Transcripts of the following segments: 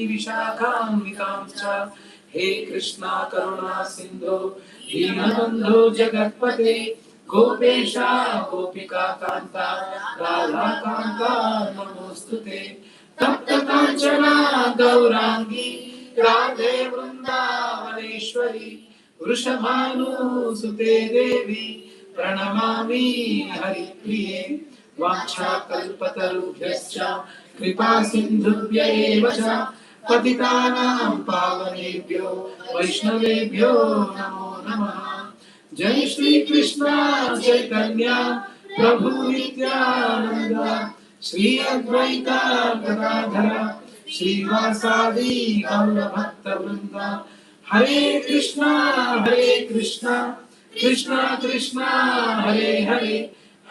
विशाखान्वितांश्च हे कृष्णा करुणा सिन्धो दीनबन्धो जगत्पते गोपेशा गोपिका कान्ता राधा कान्ता नमोस्तुते तप्त काञ्चना गौरांगी राधे वृन्दावनेश्वरी वृषभानुसुते देवी प्रणमामि हरिप्रिये वाञ्छाकल्पतरुभ्यश्च कृपा सिन्धुभ्य एव च पतितानां पावनेभ्यो वैष्णवेभ्यो नमो नमः। जय श्री कृष्ण चैतन्य प्रभु नित्यानंद श्री अद्वैत गदाधर श्रीवासादि गौर भक्त वृंद हरे कृष्णा कृष्णा कृष्णा हरे हरे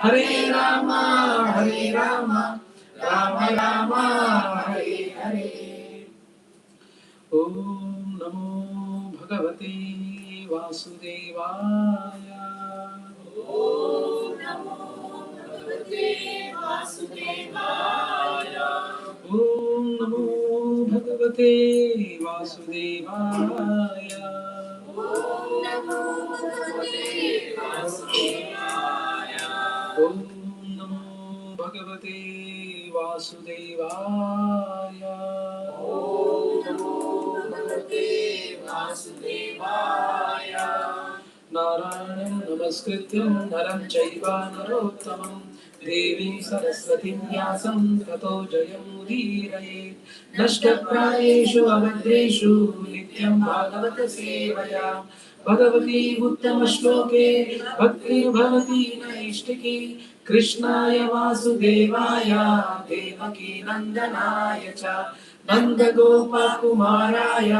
हरे राम राम राम हरे हरे। ओम नमो भगवते वासुदेवाय। ओम नमो भगवते वासुदेवाय। ओम नमो भगवते वासुदेवाय। ओम नमो भगवते वासुदेवाय। ओम नमो भगवते वासुदेवाय। ओम नमो भगवते वासुदेवाय। नारायणं नमस्कृत्यं नरं चैव नरोत्तमं देवीं सरस्वतीं व्यासं ततो जयमुदीरयेत्। नष्टप्रायेषु अभद्रेषु नित्यं भागवत सेवया भगवती उत्तमश्लोके भक्तिर्भवति नैष्टिकी। कृष्णाय वासुदेवाय देवकी नन्दनाय च नन्दगोपकुमाराय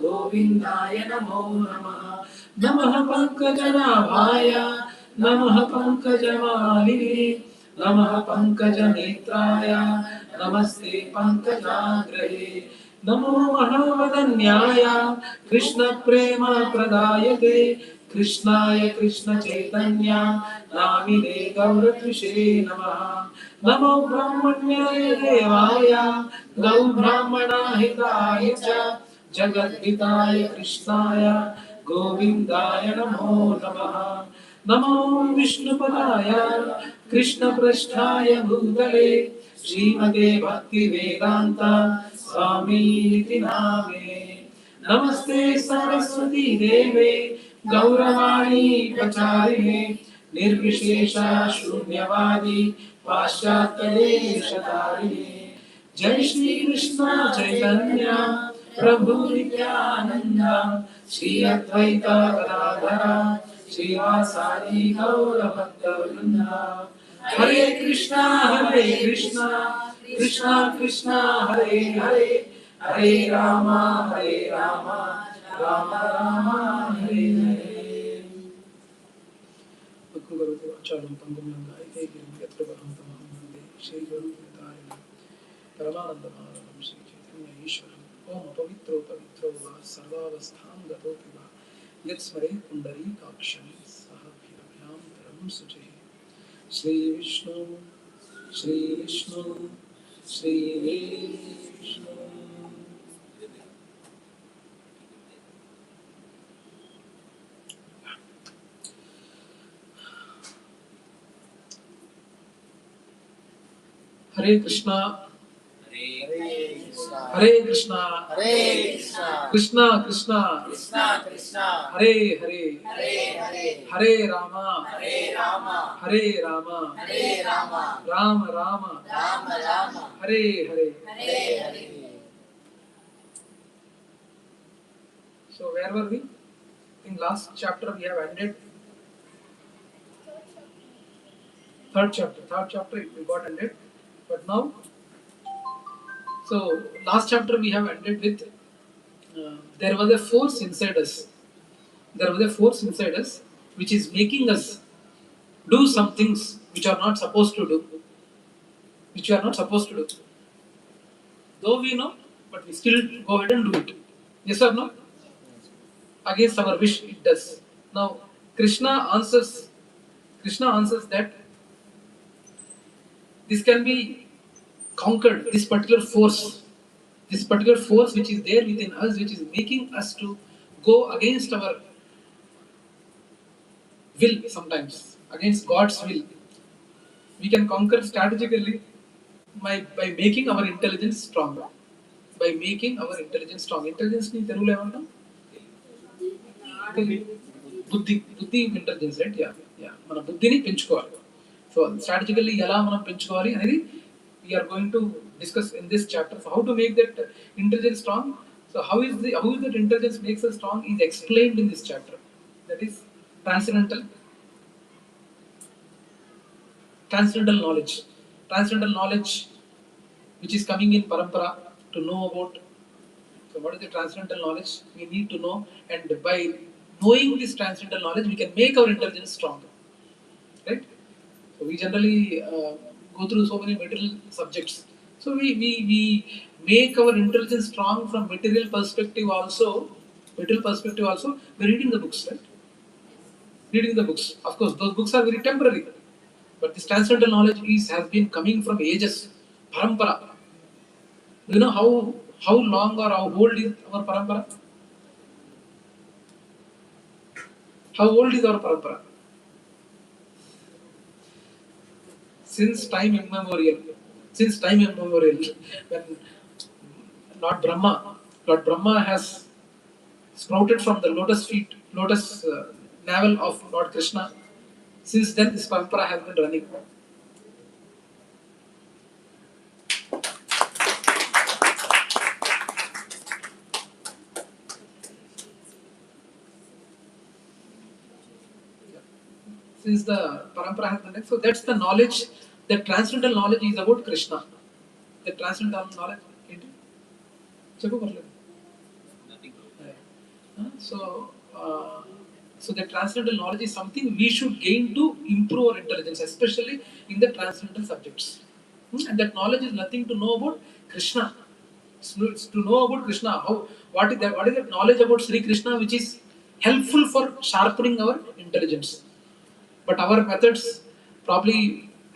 गोविन्दाय नमो नमः। नमः पंकजनाभाय नमः पंकजमालिने नमः पंकजनेत्राय नमस्ते पंकजाग्रहे। नमो महावदन्याय कृष्ण प्रेम प्रदायते कृष्णाय कृष्ण चैतन्य नामिने गौरत्विषे नमः। नमो ब्रह्मण्याय देवाय गौ ब्राह्मणाहिताय च जगद्हिताय कृष्णाय गोविन्दाय नमो नमः। नमो विष्णुपदाय कृष्णपृष्ठाय भूतले श्रीमते भक्तिवेदान्त स्वामीति नामे। नमस्ते सरस्वती देवे गौरवाणी प्रचारिणे निर्विशेष शून्यवादी पाश्चात्यदेशतारिणे। जय श्री कृष्ण चैतन्य प्रभु नित्यानंद श्री अद्वैत गदाधर श्रीवासादि गौर भक्त वृंद। हरे कृष्णा कृष्णा कृष्णा हरे हरे हरे राम राम राम हरे हरे। श्री गुरु परमानंदमानंदं श्री चैतन्य ईश्वरं ओम पवित्रो पवित्रो वा सर्वावस्थां गतोऽपि वा यत्स्मरेत् पुण्डरीकाक्षं सः अभ्यां सुचेः। श्री विष्णु श्री विष्णु श्री विष्णु। हरे कृष्णा हरे Krishna Krishna Krishna Hare Hare Hare Rama Ram Ram Hare Hare. So where were we? In last chapter we have ended. Third chapter we got ended. But now, so last chapter we have ended with there was a force inside us. There was a force inside us which is making us do some things which are not supposed to do. Which we are not supposed to do. Though we know, but we still go ahead and do it. Yes or no? Against our wish, it does. Now, Krishna answers that this can be conquered, this particular force This particular force which is there within us, which is making us to go against our will sometimes, against God's will. We can conquer strategically by making our intelligence strong. By making our intelligence strong. Intelligence ni Telugulo emantam? బుద్ధి intelligence right మన బుద్ధిని పెంచుకోవాలి. So strategically ఎలా మనం పెంచుకోవాలి అనేది we are going to discuss in this chapter. So how to make that intelligence strong. So how is that intelligence makes us strong is explained in this chapter. That is transcendental knowledge which is coming in parampara to know about. So what is the transcendental knowledge? We need to know, and by knowing this transcendental knowledge we can make our intelligence stronger, right? So we generally go through so many material subjects, so we make our intelligence strong from material perspective also by reading the books, right? Reading the books, of course those books are very temporary, but this transcendental knowledge has been coming from ages, parampara. Do you know how long or how old is our parampara? How old is our parampara? Since time immemorial. When Lord Brahma has sprouted from the lotus navel of Lord Krishna. Since then, this parampara has been running. Since the parampara has been running, so that's the knowledge. The transcendental knowledge is about Krishna. The transcendental knowledge. Nothing. So the transcendental knowledge is something we should gain to improve our intelligence, especially in the transcendental subjects. And that knowledge is nothing to know about Krishna. It's to know about Krishna. What is that knowledge about Sri Krishna which is helpful for sharpening our intelligence. But our methods, probably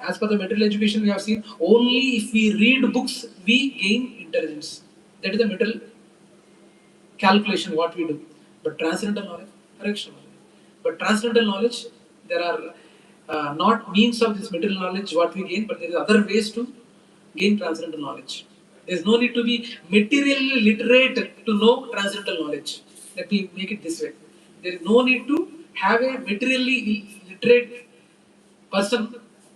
as per the material education we have seen, only if we read books we gain intelligence. That is the material calculation what we do. But transcendental knowledge, correction. But transcendental knowledge, there are not means of this material knowledge what we gain, but there is other ways to gain transcendental knowledge. There is no need to be materially literate to know transcendental knowledge. Let me make it this way. There is no need to have a materially literate person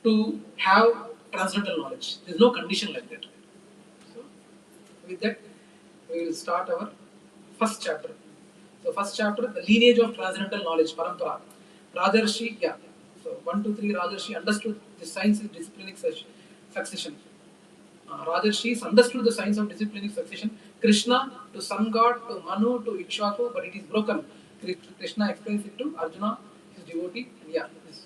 to have transcendental knowledge. There is no condition like that. So, with that, we will start our first chapter. So first chapter, the lineage of transcendental knowledge, parampara. Rajarshi, so 1, 2, 3, Rajarshi understood the science of disciplinic succession. Rajarshis understood the science of disciplinic succession. Krishna to sun god, to Manu, to Ikshvaku, but it is broken. Krishna explains it to Arjuna, his devotee. This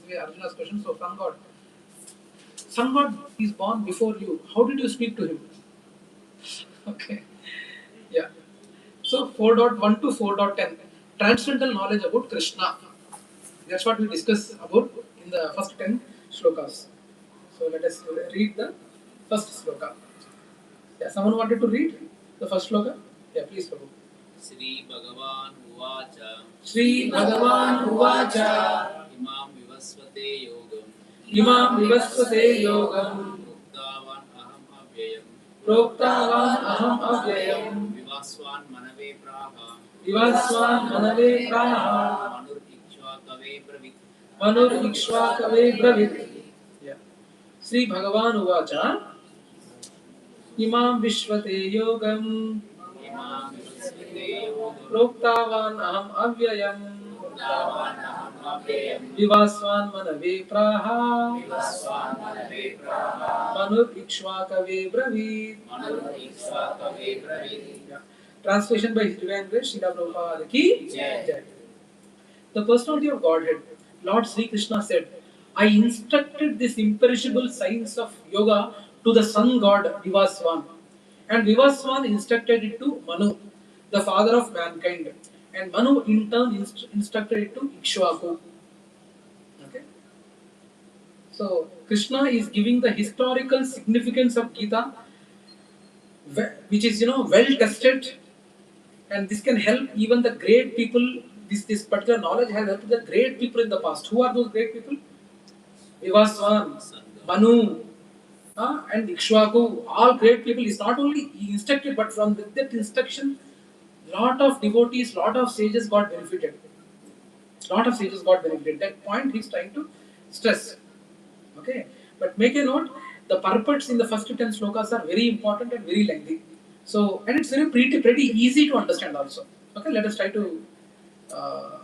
way Arjuna's question. So sun god is born before you. How did you speak to him? Okay. So 4.1 to 4.10, transcendental knowledge about Krishna. That's what we discussed about in the first 10 shlokas. So let us read the first shloka. Someone wanted to read the first shloka? Please, Prabhu. Shri Bhagavan Uvacha. Imam vivasvate yogam. Proktavan aham avyayam. Vivasvan manave praha. Manur ikshvakave bravit. Shri Bhagavan Uvacha. Imam vivasvate yogam. Proktavan aham avyayam. Vivasvan manave praha. Manur ikshvakave bravit. Translation by His Divine Grace, Śrīla Prabhupāda ki Jai. The personality of Godhead, Lord Sri Krishna said, I instructed this imperishable science of yoga to the sun god Vivasvan. And Vivasvan instructed it to Manu, the father of mankind. And Manu in turn instructed it to Ikshvaku. Okay? So Krishna is giving the historical significance of Gita which is well tested, and this can help even the great people. This particular knowledge has helped the great people in the past. Who are those great people? Vivaswan, Manu, and Ikshvaku, all great people. Is not only instructed, but from that instruction, lot of devotees, lot of sages got benefited. Lot of sages got benefited. That point he's trying to stress. Okay, but make a note. The purports in the first 10 slokas are very important and very lengthy. So, and it's pretty easy to understand also. Okay, let us try to uh,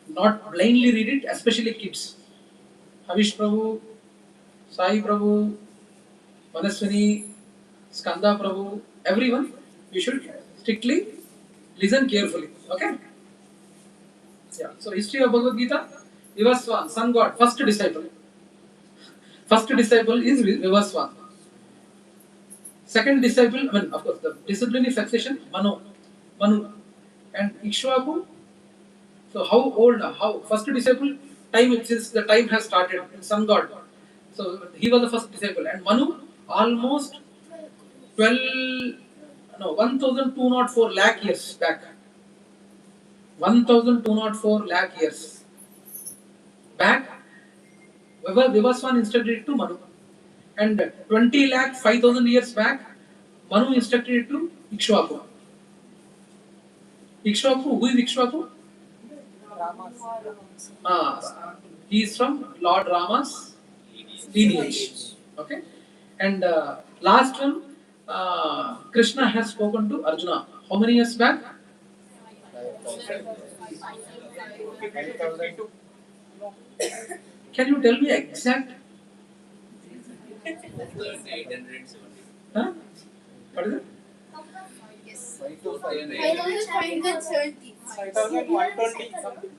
not blindly read it, especially kids. Havish Prabhu, Sai Prabhu, Manaswini, Skanda Prabhu, everyone, you should strictly listen carefully. Okay? Yeah. So, history of Bhagavad Gita, Vivaswan, sun god, first disciple. First disciple is Vivaswan. Second disciple, I mean, of course, the disciplinary succession, Manu. And Ikshvaku, so how old, how, first disciple, time, since the time has started, in sun god. So, he was the first disciple. And Manu, almost 12, no, 1204 lakh years back. 1204 lakh years back, Vivaswan instructed it to Manu. And 20 lakh 5000 years back, Manu instructed it to Ikshvaku. Ikshvaku, who is Ikshvaku? He is from Lord Rama's lineage. Okay? And last one, Krishna has spoken to Arjuna. How many years back? Can you tell me exact? Huh? What is it? Yes. 5,570. 5,120 something.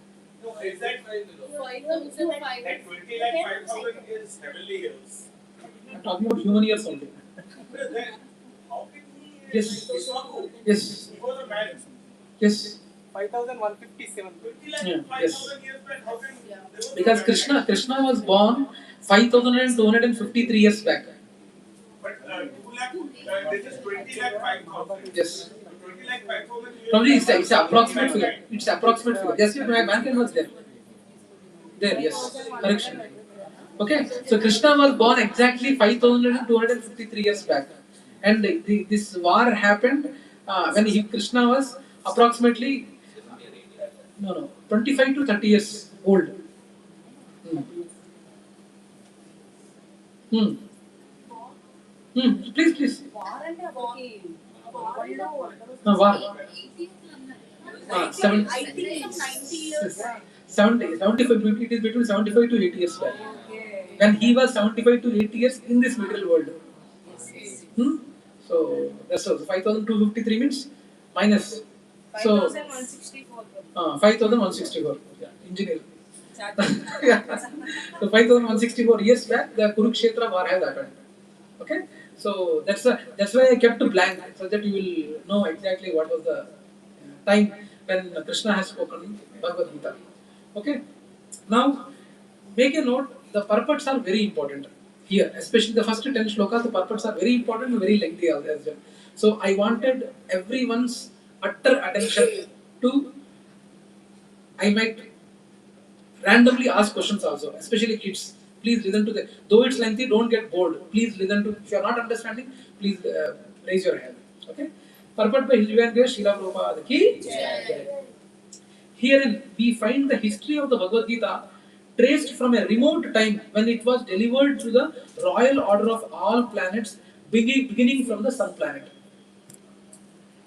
No, exact 5,500. That 20 lakh 5,000 is heavenly years. I'm talking about human years only. Then how can he? Yes. Yes. Yes. He was a man. Yes. 5,157. 20 lakh Yeah, 5,000 years back. How can? there was Because no man. Krishna was born 5253 years back. But 2 lakh, this is 20 lakh 5,000. Yes. 20 lakh 5,000 years. Probably it's approximate figure. It's approximate figure. Yes, my bank was there. There, yes. Correction. Okay. So Krishna was born exactly 5253 years back. And this war happened when Krishna was approximately 25 to 30 years old. Hmm. Please. No, war. 75, it is between 75 to 80 years back. When he was 75 to 80 years in this material world. So that's all. 5253 means minus. So 5,164. 5164. Yeah, engineer. Yeah. So 5164 years back, the Kurukshetra war has happened. Okay. So that's why I kept blank, so that you will know exactly what was the time when Krishna has spoken Bhagavad Gita. Okay. Now make a note. The purports are very important here, especially the first 10 shlokas. The purports are very important and very lengthy as well. So I wanted everyone's utter attention to. I might randomly ask questions also, especially kids. Please listen to the. Though it's lengthy, don't get bored. Please listen to. If you are not understanding, please raise your hand. Okay. Purport by His Divine Grace Śrīla Prabhupāda ki Jai. Herein we find the history of the Bhagavad Gita traced from a remote time when it was delivered to the royal order of all planets, beginning from the sun planet.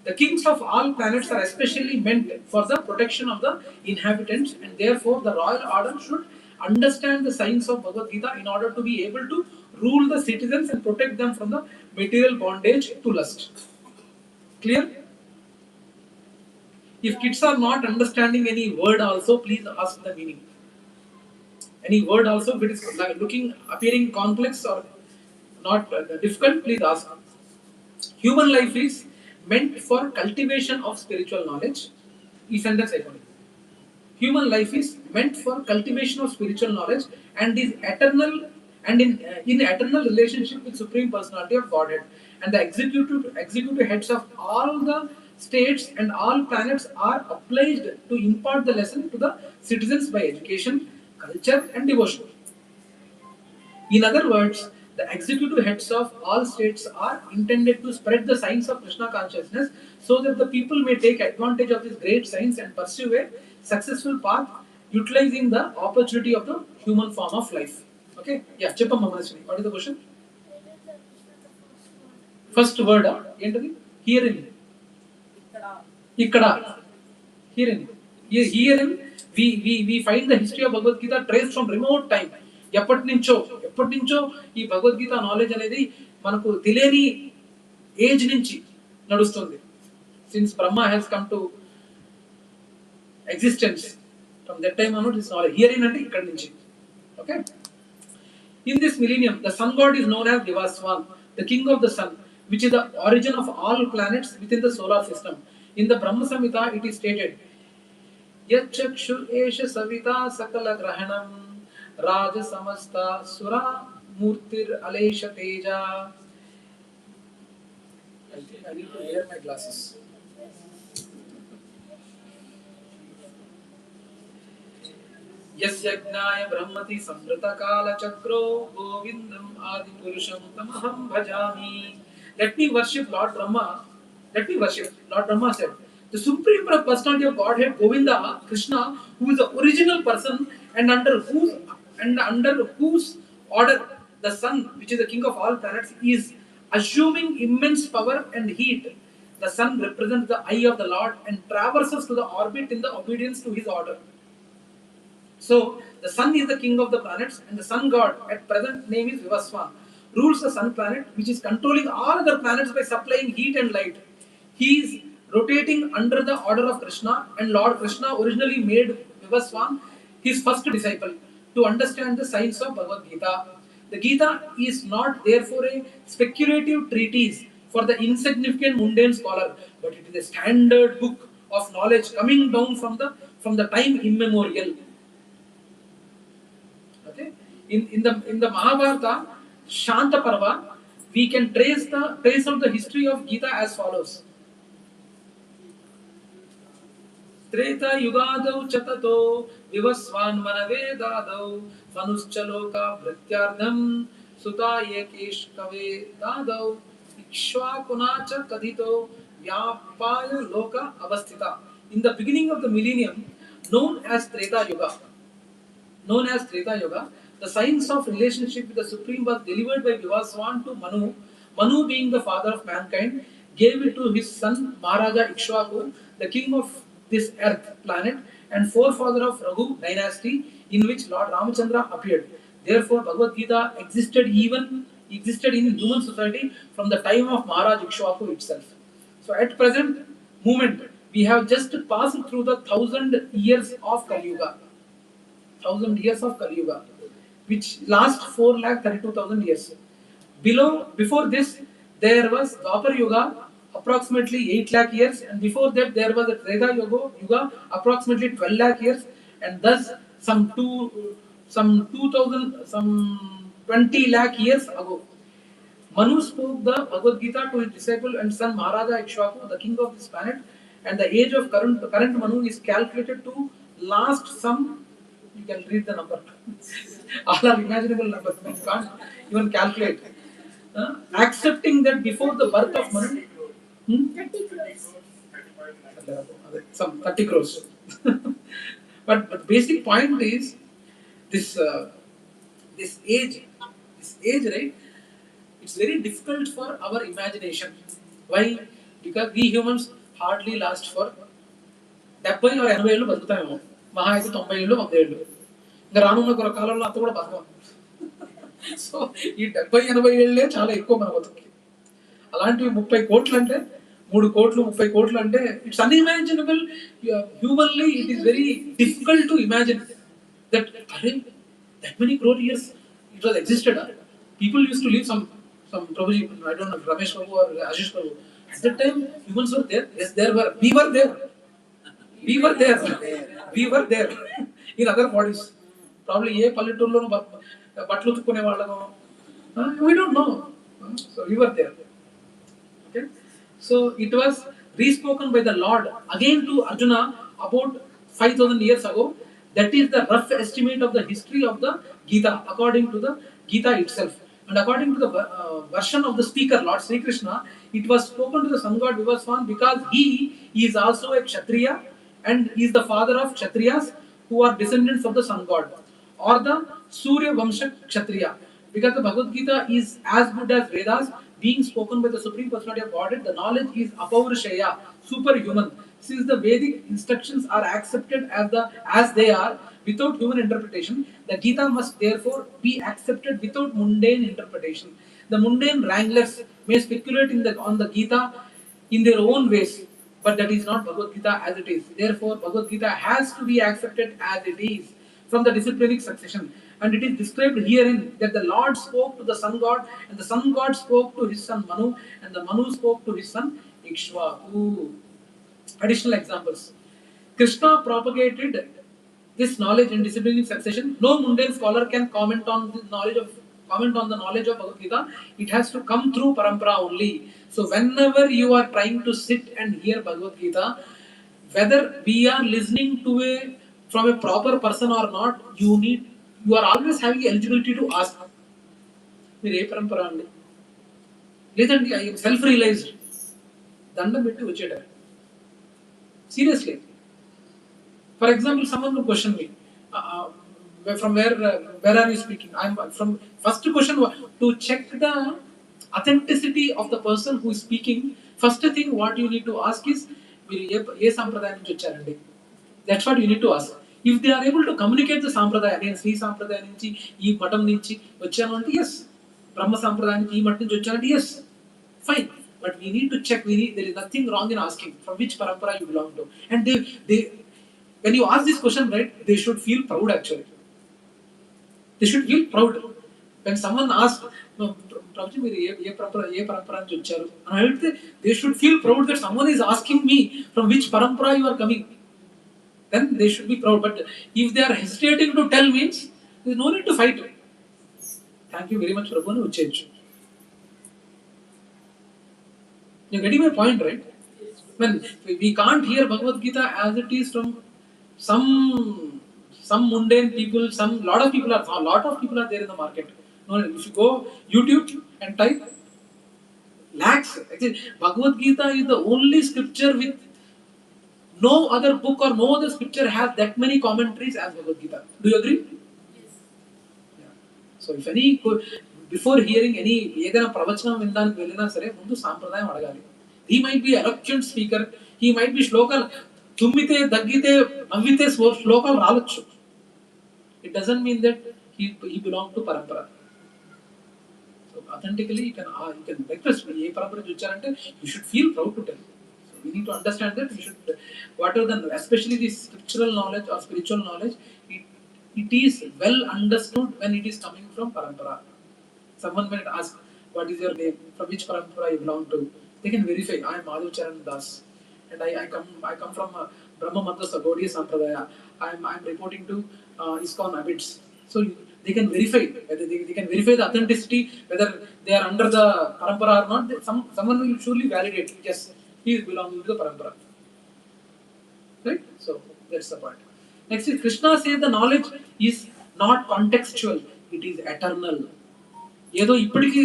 The kings of all planets are especially meant for the protection of the inhabitants, and therefore the royal order should understand the science of Bhagavad Gita in order to be able to rule the citizens and protect them from the material bondage to lust. Clear? If kids are not understanding any word also, please ask the meaning. Any word also, if it is appearing complex or not difficult, please ask. Human life is meant for cultivation of spiritual knowledge. Human life is meant for cultivation of spiritual knowledge and is eternal and in eternal relationship with Supreme Personality of Godhead. and the executive heads of all the states and all planets are obliged to impart the lesson to the citizens by education, culture, and devotion. In other words, the executive heads of all states are intended to spread the science of Krishna consciousness so that the people may take advantage of this great science and pursue a successful path utilizing the opportunity of the human form of life. Okay? Yeah, Chepamma Manaswini. What is the question? First word, ఏంటది? Herein. ఇక్కడ. Herein. Herein we find the history of Bhagavad Gita traced from remote time. ఎప్పటి నుంచో ఈ Bhagavad Gita knowledge అనేది మనకు తెలియని age నుంచి నడుస్తుంది. Since Brahma has come to existence from that time on this knowledge here అంటే ఇక్కడ నుంచి. Okay. In this millennium, the sun god is known as Vivaswan, the king of the sun, which is the origin of all planets within the solar system. In the Brahma Samhita, it is stated, Yachakshu esha savita sakala grahanam raja samasta sura murtir alesha teja. I think I need to wear my glasses. यस्यज्ञाय ब्रह्मति संवृतकाल चक्रो गोविंदम आदि पुरुषम तमहं भजामि. Let me worship Lord Brahma. Let me worship. Lord Brahma said, the supreme personality of Godhead, Govinda, Krishna, who is the original person and under whose order the sun, which is the king of all planets, is assuming immense power and heat. The sun represents the eye of the Lord and traverses to the orbit in the obedience to his order. So, the sun is the king of the planets and the sun god, at present name is Vivaswan, rules the sun planet which is controlling all other planets by supplying heat and light. He is rotating under the order of Krishna, and Lord Krishna originally made Vivaswan his first disciple to understand the science of Bhagavad Gita. The Gita is not therefore a speculative treatise for the insignificant mundane scholar, but it is a standard book of knowledge coming down from the time immemorial. In the Mahabharata Shanta Parva, we can trace out the history of Gita as follows. Treta Yugadau Chatato Vivaswan Manave Dadau Manuschaloka Vrityardham Sutaye Keshkave Dadau Ikshvakunacha Kadito Vyapaya Loka Avasthita. In the beginning of the millennium, known as Treta Yuga, the science of relationship with the Supreme was delivered by Vivaswan to Manu. Manu, being the father of mankind, gave it to his son Maharaja Ikshvaku, the king of this earth planet and forefather of Raghu dynasty, in which Lord Ramachandra appeared. Therefore, Bhagavad Gita existed in human society from the time of Maharaj Ikshvaku itself. So, at present moment, we have just passed through the 1,000 years of Kali Yuga. 1,000 years of Kali Yuga, which last 4,32,000 years. Before this, there was Dwapar Yuga, approximately 8 lakh years, and before that there was a Treta Yuga, approximately 12 lakh years, and thus some 20 lakh years ago. Manu spoke the Bhagavad Gita to his disciple and son Maharaja Ikshvaku, the king of this planet, and the age of current Manu is calculated to last some. You can read the number. All are imaginable numbers. You can't even calculate. Accepting that before the birth of Manu, 30 crores. some 30 crores. but basic point is this age, right? It's very difficult for our imagination. Why? Because we humans hardly last for 70 or 80 ఏళ్ళు బతుకుతామేమో. మహా అయితే 90 ఏళ్ళు 100 ఏళ్ళు. ఇంకా రానున్న కాలంలో అంత కూడా బతకం. సో ఈ 70-80 ఏళ్ళే చాలా ఎక్కువ మన బతుకి. అలాంటివి 30 కోట్లు అంటే 3 కోట్లు 30 కోట్లు అంటే it's unimaginable. Humanly it is very difficult to imagine that that many crore years it was existed. People used to live some Prabhuji, I don't know, Ramesh Prabhu or Ashish Prabhu. At that time, humans were there. Yes, there were. We were there. In other bodies. Probably ye pallettoorlo batlu utukune vallamo. We don't know. So we were there. So it was re-spoken by the Lord again to Arjuna about 5000 years ago. That is the rough estimate of the history of the Gita according to the Gita itself. And according to the version of the speaker, Lord Sri Krishna, it was spoken to the sun god Vivaswan because he is also a Kshatriya and is the father of Kshatriyas who are descendants of the sun god, or the Surya Vamsha Kshatriya. Because the Bhagavad Gita is as good as Vedas, being spoken by the Supreme Personality of Godhead, the knowledge is apaurusheya, superhuman. Since the Vedic instructions are accepted as they are, without human interpretation, the Gita must therefore be accepted without mundane interpretation. The mundane wranglers may speculate on the Gita in their own ways, but that is not Bhagavad Gita as it is. Therefore, Bhagavad Gita has to be accepted as it is from the disciplinic succession. And it is described herein that the Lord spoke to the sun god, and the sun god spoke to his son Manu, and the Manu spoke to his son Ikshvaku. Additional examples. Krishna propagated this knowledge in disciplinic succession. No mundane scholar can comment on the knowledge of Bhagavad Gita. It has to come through parampara only. So whenever you are trying to sit and hear Bhagavad Gita, whether we are listening to from a proper person or not, you are always having eligibility to ask. మీరు ఏ పరంపర అండి, లేదండి I self realised, దండం పెట్టి వచ్చేటారు. Seriously. For example, someone will question me, from where are you speaking? I'm from. First question to check the authenticity of the person who is speaking. First thing what you need to ask is, మీరు ఏ సాంప్రదాయం నుంచి వచ్చారండి? That's what you need to ask. If they are able to communicate the sampradaya, నేను శ్రీ సాంప్రదాయం నుంచి ఈ మఠం నుంచి వచ్చాను అంటే yes, బ్రహ్మ సాంప్రదాయం నుంచి ఈ మఠం నుంచి వచ్చాను అంటే yes, fine. But we need to check. There is nothing wrong in asking from which parampara you belong to. And they when you ask this question, right, they should feel proud actually. They should feel proud. When someone asks, no, Prabhuji, మీరు ఏ parampara నుంచి వచ్చారు అని అడిగితే, they should feel proud that someone is asking me from which parampara you are coming. Then they should be proud. But if they are hesitating to tell means, there is no need to fight. Thank you very much, Prabhu, అని వచ్చేయచ్చు. You're getting my point, right? When we can't hear Bhagavad Gita as it is from some mundane people, lot of people are there in the market. No, if you go YouTube and type lakhs, actually, Bhagavad Gita is the only scripture with no other book or no other scripture has that many commentaries as Bhagavad Gita. Do you agree? Yes. Yeah. So if before hearing any ఏదైనా ప్రవచనం వినడానికి వెళ్ళినా సరే ముందు సాంప్రదాయం అడగాలి. He might be eloquent speaker, he might be శ్లోకాలు తుమ్మితే దగ్గితే నవ్వితే శ్లోకాలు రావచ్చు. It doesn't mean that he belong to parampara. So authentically you can request me ఏ పరంపర నుంచి వచ్చారంటే you should feel proud to tell. So we need to understand that we should, whatever the, especially the scriptural knowledge or spiritual knowledge, it is well understood when it is coming from parampara. Someone might ask, what is your name? From which parampara you belong to? They can verify. I am Madhav Charan Das, and I come from Brahma Madrasa Gauḍīya Sampradāya. I am reporting to ISKCON Abids. So they can verify whether they can verify the authenticity, whether they are under the parampara or not. Someone will surely validate. Yes, he is belonging to the parampara. Right? So that's the point. Next is Krishna says the knowledge is not contextual; it is eternal. ఏదో ఇప్పటికీ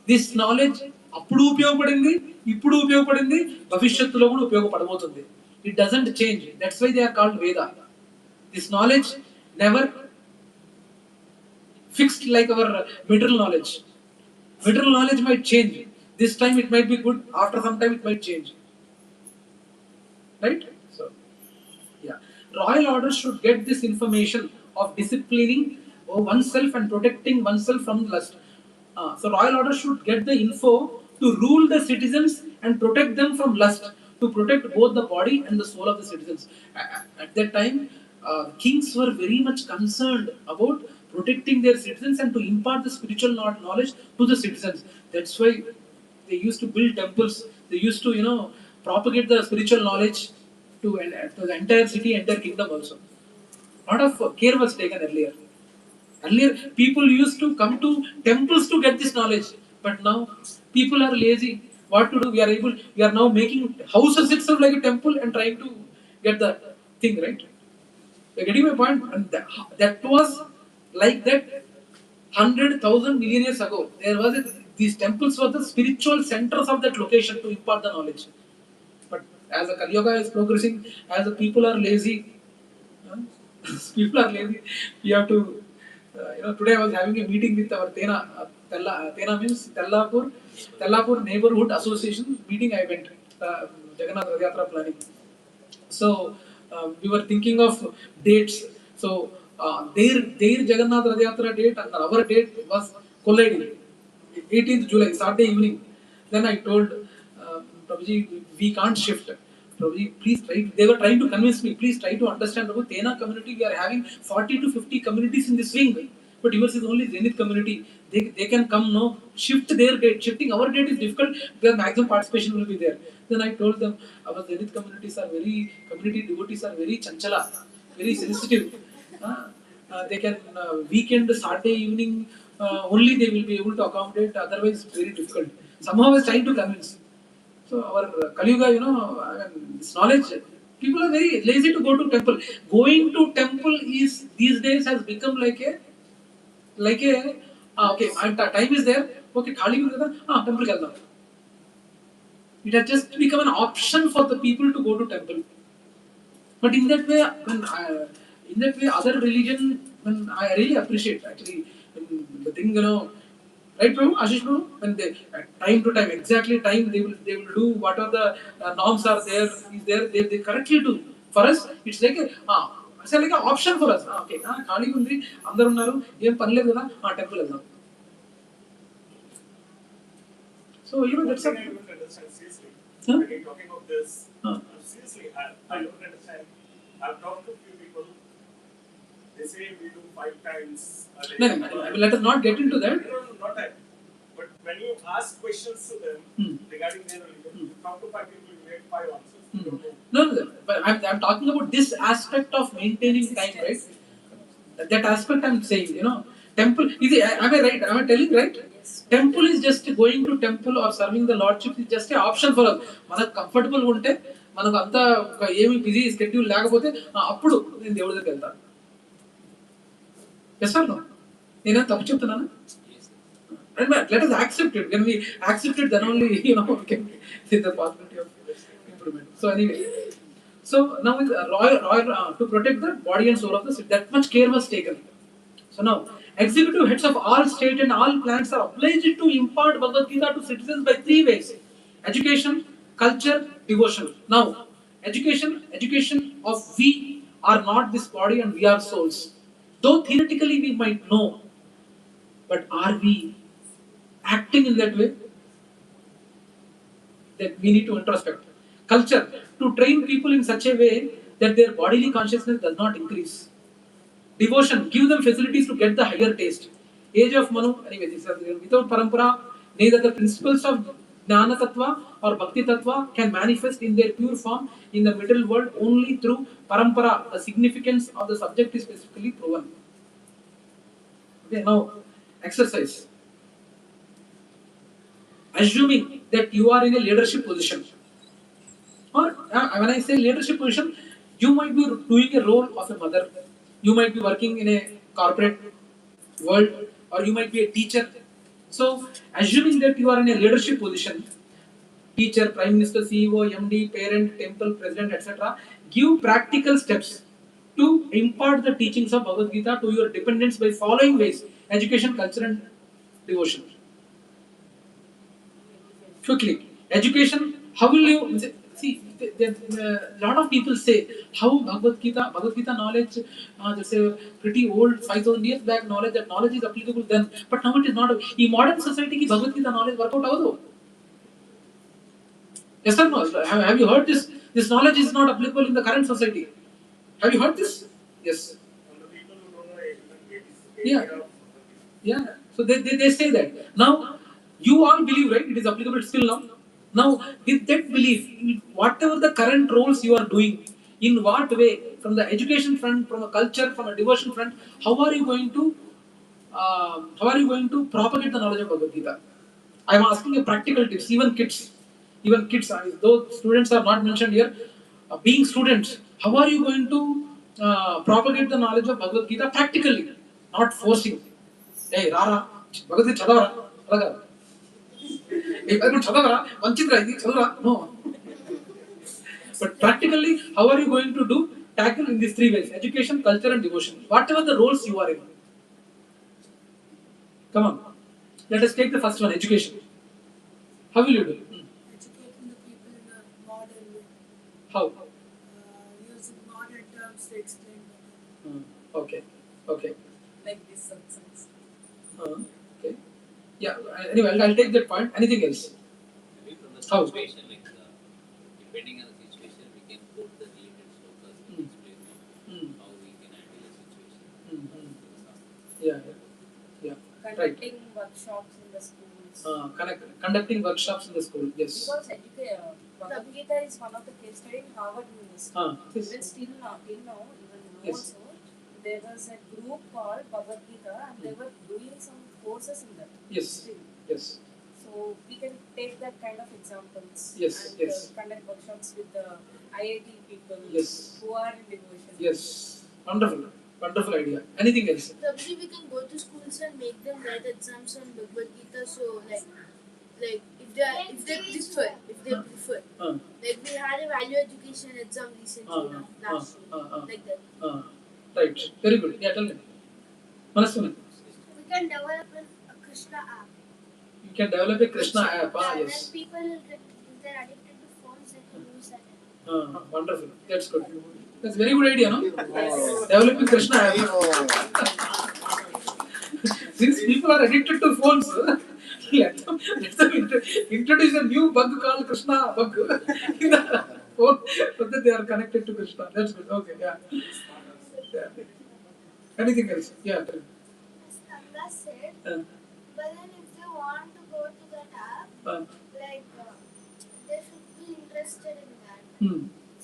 this knowledge అప్పుడు ఉపయోగపడింది, ఇప్పుడు ఉపయోగపడింది, భవిష్యత్తులో కూడా ఉపయోగపడబోతుంది. It doesn't change. That's why they are called Veda. This knowledge never fixed like our material knowledge. Material knowledge might change. This time it might be good, after some time it might change. Right? So, yeah. Royal orders should get this information of disciplining oneself and protecting oneself from lust. So royal order should get the info to rule the citizens and protect them from lust, to protect both the body and the soul of the citizens. At that time, kings were very much concerned about protecting their citizens and to impart the spiritual knowledge to the citizens. That's why they used to build temples. They used to, propagate the spiritual knowledge to the entire city, entire kingdom also. A lot of care was taken earlier. Earlier, people used to come to temples to get this knowledge, but now people are lazy. What to do? We are now making houses itself like a temple and trying to get the thing right. You're getting my point? And that was like that 100,000 million years ago. These temples were the spiritual centers of that location to impart the knowledge. But as the Kali Yuga is progressing, as the people are lazy, huh? People are lazy. We have to, today I was having a meeting with our Tena means Tellapur Neighborhood Association meeting. I went, Jagannath Rath Yatra planning. So we were thinking of dates. So their Jagannath Rath Yatra date and our date was colliding. 18th July, Saturday evening. Then I told Prabhuji, we can't shift. Prabhuji, please try. They were trying to convince me. Please try to understand. Prabhu, Tena community, we are having 40 to 50 communities in this wing. But yours is only Zenith community. They can come no shift their date. Shifting our date is difficult because maximum participation will be there. Then I told them our Zenith community devotees are very chanchala, very sensitive. They can weekend Saturday evening only they will be able to accommodate. Otherwise, very difficult. Somehow I was trying to convince. So our Kali Yuga, this knowledge. People are very lazy to go to temple. Going to temple is these days has become like a okay, time is there. Okay, khali bhi deta, temple kelna. It has just become an option for the people to go to temple. But in that way, other religion, when I really appreciate actually the thing, right, Prabhu, Ashish Prabhu, when they at time to time, exactly time they will do whatever the norms are there is there they correctly do. For us, it's like it's like an option for us. Okay, ఖాళీగా ఉంది అందరు ఉన్నారు ఏం పని లేదు కదా temple వెళ్దాం. So that's I don't understand seriously. When you're talking of this, seriously, I don't understand. I've talked to a few people. They say we do 5 times a day. No, let us not get into that. No, not that. But when you ask questions to them regarding their religion, you talk to 5 people, you get 5 answers. You don't know. No, but I'm talking about this aspect of maintaining time, right? That aspect I'm saying, temple. Am I right? Am I telling right? Temple is just going to temple or serving the Lordship is just an option for us. మనకు comfortable ఉంటే మనకు అంతా ఏమి busy schedule లేకపోతే అప్పుడు నేను దేవుడి దగ్గరికి వెళ్తాను. Yes or no? నేనేం తప్పు చెప్తున్నాను? And let us accept it. When we accept it, then only we can see the possibility of improvement. So anyway, so now with to protect the body and soul of the city, that much care was taken. So now, executive heads of all state and all planets are obliged to impart Bhagavad Gita to citizens by 3 ways: education, culture, devotion. Now, education of we are not this body and we are souls. Though theoretically we might know, but are we acting in that way? That we need to introspect. Culture, to train people in such a way that their bodily consciousness does not increase. Devotion, give them facilities to get the higher taste. Age of Manu, anyway, this is without parampara, neither the principles of Jnana Tattva or Bhakti Tattva can manifest in their pure form in the middle world only through parampara. The significance of the subject is specifically proven. Okay, now exercise. Assuming that you are in a leadership position, or when I say leadership position, you might be doing a role of a mother, you might be working in a corporate world, or you might be a teacher. So assuming that you are in a leadership position, teacher, prime minister, CEO, MD, parent, temple president, etc., give practical steps to impart the teachings of Bhagavad Gita to your dependents by following ways: education, culture and devotion. Quickly, education. How will you see? A lot of people say how Bhagavad Gita knowledge. That's a pretty old 5,000 years back knowledge. That knowledge is applicable then, but now it is not. In modern society, ki Bhagavad Gita knowledge work out avadu. Yes or no? Have you heard this? This knowledge is not applicable in the current society. Have you heard this? Yes. And the people who don't know Yeah. Yeah. So they say that. Now, you all believe, right? It is applicable still now. Now, with that belief, whatever the current roles you are doing, in what way, from the education front, from a culture, from a devotion front, how are you going to propagate the knowledge of Bhagavad Gita? I am asking you practical tips, even kids. Even kids, though students are not mentioned here, being students, how are you going to propagate the knowledge of Bhagavad Gita practically, not forcing? Hey, Rara, Bhagavad Gita chadavara, hey, Bhagavad Gita chadavara, vanchitra idi chadavara. No. But practically, how are you going to tackle in these three ways: education, culture, and devotion. Whatever the roles you are in. Come on, let us take the first one: education. How will you do? Educating the people in a modern way. How? Using modern terms to explain them. Okay. Okay. Like this satsangs. Okay. Yeah. Anyway, I'll take that point. Anything else? Maybe from the How? situation, like depending on the situation, we can quote the related shlokas and explain how we can handle a situation. Yeah. Yeah. Conducting workshops in the schools. Conducting workshops in the school. Yes. Because Bhagavad Gita is one of the case study in Harvard University. Yes. Even still now, even now Yes. also, there was a group called Bhagavad Gita and they were doing some courses in that. Yes. Still. Yes. So we can take that kind of examples Yes, and yes. conduct workshops with the IIT people Yes. who are in devotion. Yes. Wonderful. Wonderful idea. Anything else? Probably we can go to schools and make them write exams on Bhagavad Gita. So like if they prefer, like we had a value education exam recently last year, like that. Right. Very good. Yeah, tell me. Manaswini, We can develop a Krishna app. you can develop a Krishna app. And Yes. then people will get, if they're addicted to phones, they can use that app. Wonderful. That's good. That's very good idea, no? Developing Krishna app. Since people are addicted to phones, let them introduce a new bug called Krishna bug in the phone, so that they are connected to Krishna. That's good. Okay, yeah. Anything else? Yeah. Tell me. As Kanga said, Uh, but then if they want to go to that app, uh, they should be interested in that.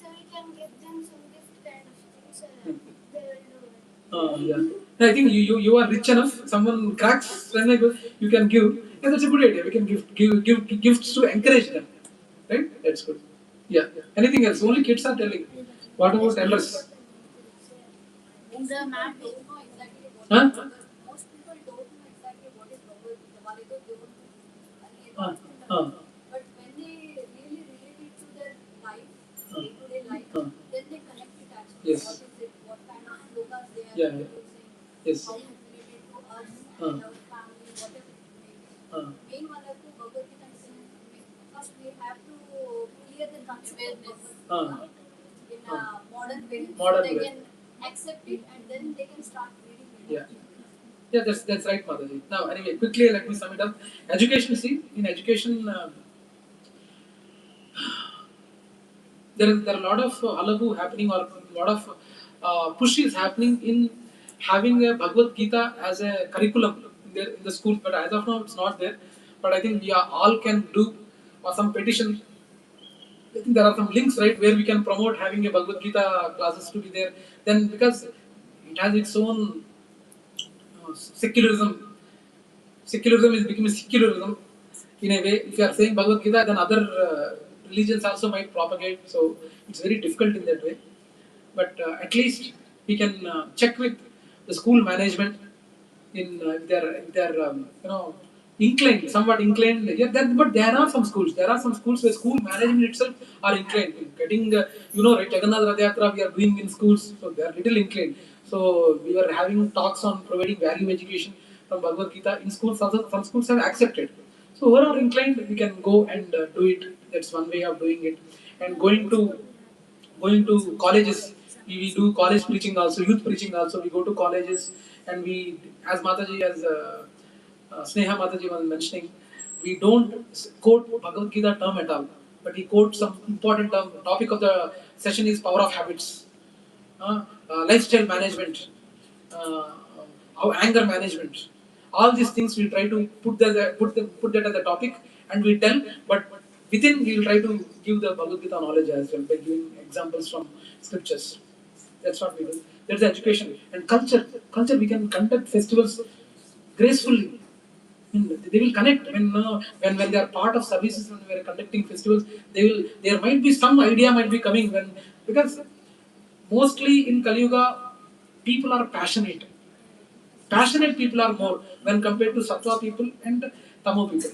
So we can give them some gift kind of thing so that they will do it. yeah. I think you are rich enough. Someone cracks when they go, you can give. Yeah, that's a good idea. We can give gifts to encourage them. Right? That's good. Yeah. Anything else? Only kids are telling. What about elders? In the map, Huh? most people don't know exactly what is Bhagavad Gita. But when they really relate it to their life, day-to-day life, then they connect it actually. Yes. What is it? What kind of shlokas they are Yeah. using? Yes. How it related to us and our family, whatever it may be. Main one of the Bhagavad Gita is first we have to clear the concept of Bhagavad Gita in a modern way, Modern so they way. can accept it and then they can start reading it. Yeah. Yeah, that's right, Mataji. Now, anyway, quickly let me sum it up. Education, see, in education, there are a lot of halagu happening, or a lot of push is happening in having a Bhagavad Gita as a curriculum in the school. But as of now, it's not there. But I think we all can do some petition. I think there are some links, right, where we can promote having a Bhagavad Gita classes to be there. Then, because it has its own secularism. Secularism is becoming secularism in a way. If you are saying Bhagavad Gita, then other religions also might propagate. So it's very difficult in that way. But at least we can check with the school management in if they're inclined, somewhat inclined. Yeah, but there are some schools. There are some schools where school management itself are inclined. Getting right, Jagannath Rath Yatra we are doing in schools, so they are little inclined. So we were having talks on providing value education from Bhagavad Gita in schools. Also, some schools have accepted. So who are inclined, we can go and do it. That's one way of doing it. And going to colleges, we do college preaching also, youth preaching also. We go to colleges and we, as Mataji, as Sneha Mataji was mentioning, we don't quote Bhagavad Gita term at all, but he quotes some important term. Topic of the session is power of habits, lifestyle management, our anger management. All these things we try to put that as a topic, and we tell, but within we will try to give the Bhagavad Gita knowledge as well by giving examples from scriptures. That's what we do. That's education and culture. Culture, we can conduct festivals gracefully. They will connect when they are part of services, when we are conducting festivals. There might be some idea might be coming because mostly in Kali Yuga people are passionate. Passionate people are more when compared to Sattva people and Tamo people.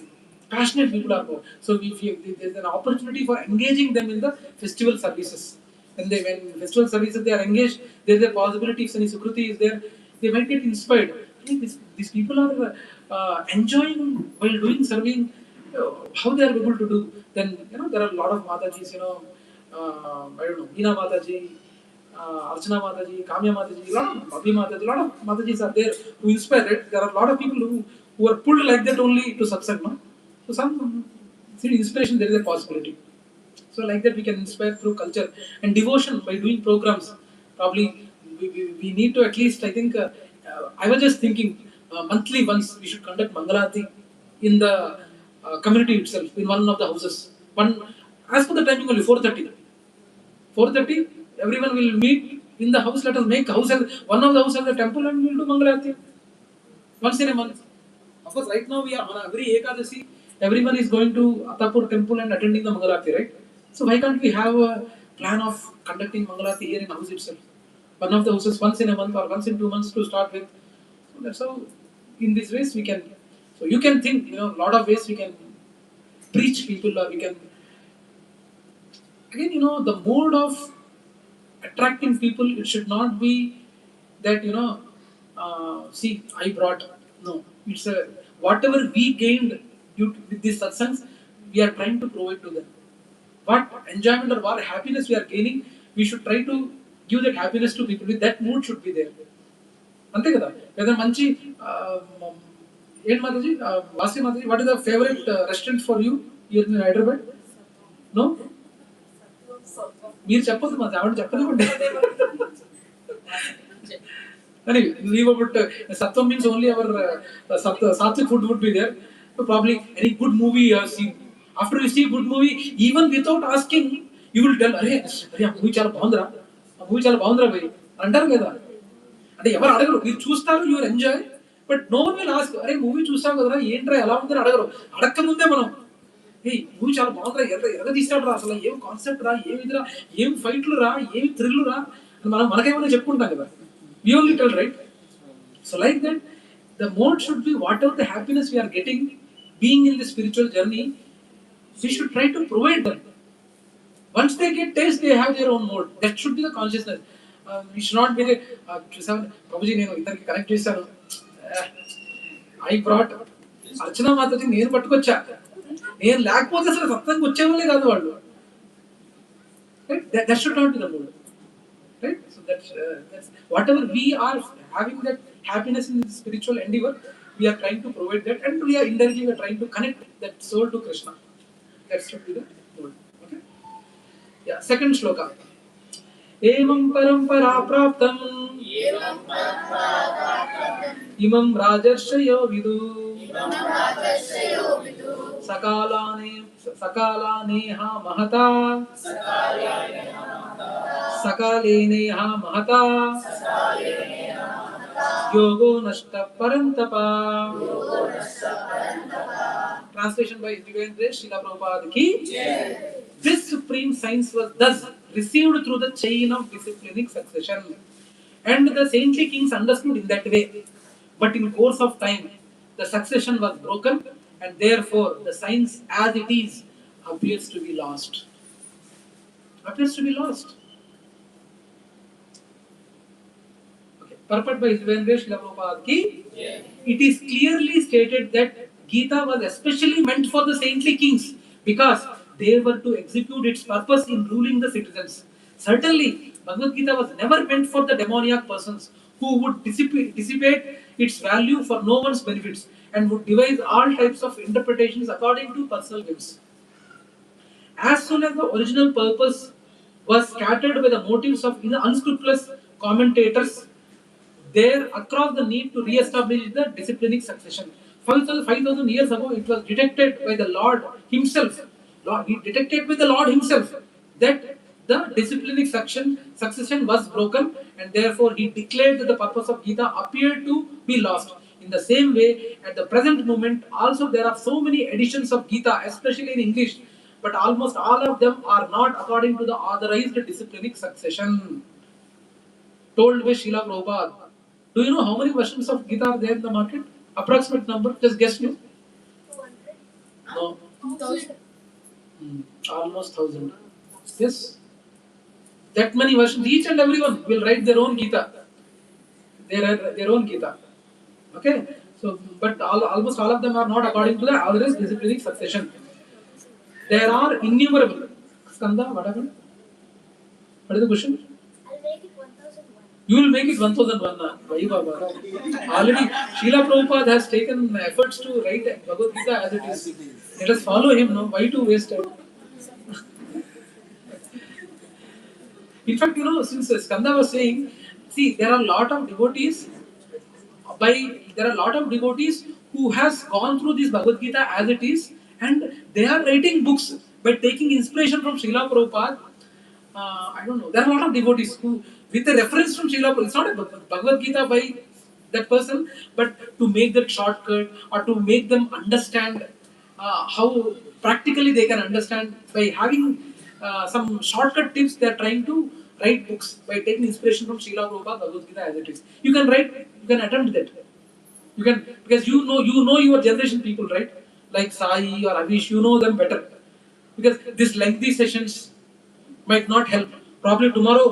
Passionate people are more. So there's an opportunity for engaging them in the festival services. When festival services they are engaged, there's a possibility if any Sukruti is there, they might get inspired. Hey, these people are enjoying while doing serving. How they are able to do? Then there are a lot of Matajis. I don't know, Hina Mataji. Archana Mataji, Kamya Mataji, a lot of Bhabhi Mataji, a lot of Matajis are there who inspire it. There are a lot of people who are pulled like that only to satsang, no? So some inspiration there is a possibility. So like that we can inspire through culture and devotion by doing programs. Probably we need to at least, I think, I was just thinking, monthly once we should conduct Mangalati in the community itself, in one of the houses. As per the timing only, 4:30. 4:30, everyone will meet in the house. Let us make house as one of the house as a temple and we will do Mangalarati once in a month. Of course, right now we are on every Ekadasi, everyone is going to Attapur temple and attending the Mangalarati, right? So why can't we have a plan of conducting Mangalarati here in the house itself? One of the houses once in a month or once in 2 months to start with. So that's how, in these ways we can. So you can think, a lot of ways we can preach people or we can. Again, the mode of attracting people, it should not be that, see, I brought. No, it's whatever we gained with these satsangs, we are trying to provide to them. What enjoyment or what happiness we are gaining, we should try to give that happiness to people. With that mood should be there. Ante kada. Whether manchi, Mataji, Vasi Mataji, what is the favorite restaurant for you here in Hyderabad? No? మీరు చెప్పదు మా ఆవిడ చెప్పలేకుంటే leave about Sattvam means only our Sattvic food would be there. So probably any good movie you have seen. After you see good movie, even without asking, you will tell, అరే movie చాలా బాగుందిరా, ఆ movie చాలా బాగుందిరా భయ్ అంటారు కదా. అంటే ఎవరు అడగరు, మీరు చూస్తారు, you will enjoy, but no one will ask, అరే మూవీ చూస్తావు కదరా ఏంట్రా ఎలా ఉందని అడగరు. అడక్క ముందే మనం మూవీ చాలా బాగుందిరా, ఎర్ర తీసాడు రా, అసలు ఏం కాన్సెప్ట్ రా, ఏమి ఇదిరా, ఏం ఫైట్లు రా, ఏమి థ్రిల్లు రా అని మనకేమైనా చెప్పుకుంటాం కదా. We only tell, right? So like that, the mode should be whatever the happiness we are getting, being in the spiritual journey, we should try to provide them. Once they get taste, they have their own mode. That should be the consciousness. We should not be the Prabhuji, నేను ఇద్దరికి connect చేశాను, I brought Archana Mataji, నేను పట్టుకొచ్చా, నేను లేకపోతే అసలు సత్సంగం వచ్చేవాళ్ళే కాదు వాళ్ళు. That should not be the mood. Right? So that's whatever we are having that happiness in the spiritual endeavor, we are trying to provide that, and we are indirectly trying to connect that soul to Krishna. That should be the goal. Okay? Yeah. Second shloka. Evam parampara praptam imam rajarshayo vidu sakalaneha mahata sakaleneha mahata yogo nashta parantapa. Translation by Divine Grace, Śrīla Prabhupāda ki. This supreme science was thus received through the chain of disciplinic succession, and the saintly kings understood in that way. But in course of time, the succession was broken, and therefore the science as it is appears to be lost. Appears to be lost. Purport by Divine Grace, Śrīla Prabhupāda ki. It is clearly stated that Gita was especially meant for the saintly kings because they were to execute its purpose in ruling the citizens. Certainly, Bhagavad Gita was never meant for the demoniac persons who would dissipate its value for no one's benefits and would devise all types of interpretations according to personal whims. As soon as the original purpose was scattered by the motives of unscrupulous commentators, there across the need to re-establish the disciplinic succession. 5,000 years ago, it was detected by the Lord Himself. He detected by the Lord Himself that the disciplinic succession was broken, and therefore He declared that the purpose of Gita appeared to be lost. In the same way, at the present moment, also there are so many editions of Gita, especially in English, but almost all of them are not according to the authorized disciplinic succession told by Śrīla Prabhupāda. Do you know how many versions of Gita are there in the market? Approximate number, just guess me. 200. No. 2000. Almost 1,000. Yes. That many versions, each and everyone will write their own Gita. Their own Gita. Okay? So, but almost all of them are not according to the authorized disciplinic succession. There are innumerable. Skanda, what happened? What is the question? I'll make it 1001. You will make it 1001. Why, Baba? Already, Śrīla Prabhupāda has taken efforts to write Bhagavad Gita as it is. Let us follow him now. Why to waste time? In fact, since Skanda was saying, see, there are a lot of devotees. There are a lot of devotees who has gone through this Bhagavad Gita as it is, and they are writing books by taking inspiration from Śrīla Prabhupāda. I don't know. There are a lot of devotees who, with a reference from Śrīla Prabhupāda, it's not a Bhagavad Gita by that person, but to make that shortcut or to make them understand how practically they can understand by having some shortcut tips. They are trying to write books by taking inspiration from Śrīla Prabhupāda Bhagavad Gita as it is. You can write. You can attempt that. You can, because you know your generation people, right? Like Sai or Avish, you know them better. Because these lengthy sessions might not help. Probably tomorrow,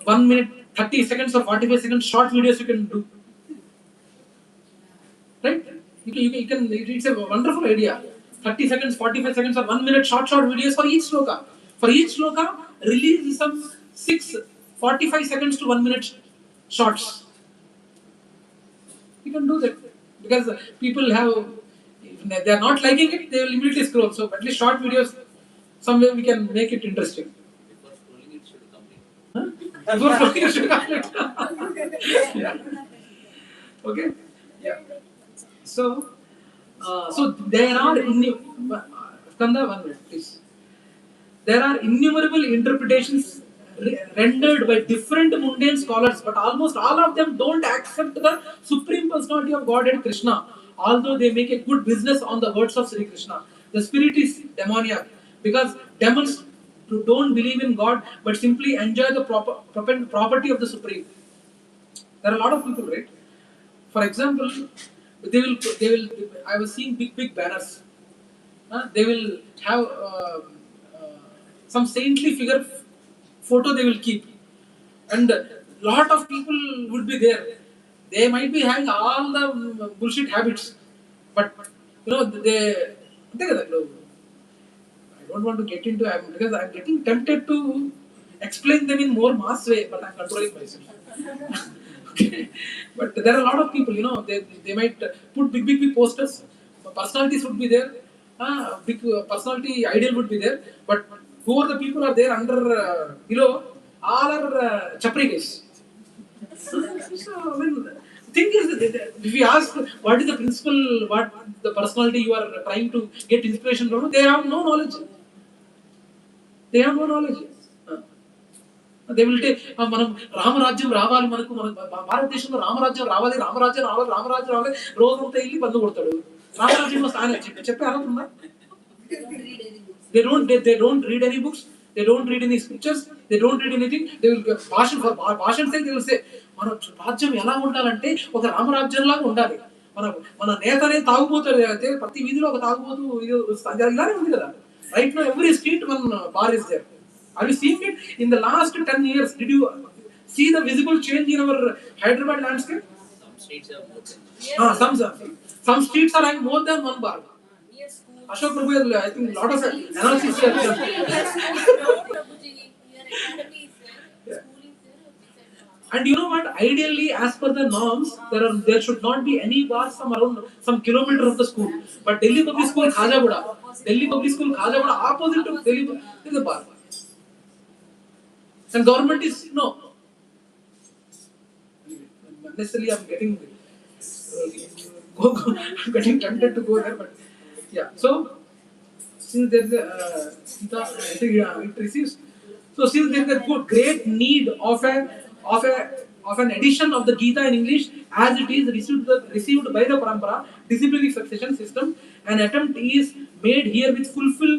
1 minute, 30 seconds or 45 seconds short videos you can do. Right? You can, it's a wonderful idea. 30 seconds, 45 seconds or 1 minute short videos for each shloka. For each shloka, release some 45 seconds to 1 minute shorts. You can do that. Because people have, if they are not liking it, they will immediately scroll. So at least short videos, somewhere we can make it interesting. Before scrolling, it should complete. Huh? Before scrolling, it should complete. Yeah. Okay? Yeah. So there are Skanda, 1 minute, please. There are innumerable interpretations rendered by different mundane scholars, but almost all of them don't accept the Supreme Personality of Godhead Krishna, although they make a good business on the words of Sri Krishna. The spirit is demoniac because demons don't believe in God but simply enjoy the property of the Supreme. There are a lot of people, right? For example, they will. I was seeing big banners. They will have some saintly figure photo they will keep, and lot of people would be there. They might be having all the bullshit habits, but they. I don't want to get into it because I'm getting tempted to explain them in more mass way, but I'm controlling myself. Okay. But there are a lot of people, they might put big posters. Personalities would be there. Big personality ideal would be there. But who are the people are there under below? All are chapri guys. So, I mean, thing is, if you ask what is the principle, what the personality you are trying to get inspiration from, they have no knowledge. They have no knowledge. They will take మనం రామరాజ్యం రావాలి మనకు మన భారతదేశంలో రామరాజ్యం రావాలి రోజంతా వెళ్ళి బంధు కొడతాడు రామరాజ్యం ఆయన చెప్పే అర్హత ఉందా? They don't read any books, they don't read any scriptures, they don't read anything. They will భాషణ say, they will say మన రాజ్యం ఎలా ఉండాలంటే ఒక రామరాజ్యం లాగా ఉండాలి. మన నేతనే తాగుబోతాడు అయితే ప్రతి వీధిలో ఒక తాగుబోతూ ఇలానే ఉంది కదా. Right now every street one bar is there. Are you seeing it? In the last 10 years, did you see the visible change in our Hyderabad landscape? Some streets have more than some streets are having more than one bar. Near school. Ashok Prabhu, I think lot of analysis here. Prabhuji, your academy is there, school is there. And you know what? Ideally, as per the norms, there should not be any bars some kilometer of the school. But Delhi Public School, Khajaguda, opposite to Delhi, is a bar. And government is no. Necessarily, I'm getting tempted to go there, but yeah. So since there is it receives. So since there is a great need of of an edition of the Gita in English as it is received by the Parampara, disciplinary succession system. An attempt is made here which fulfill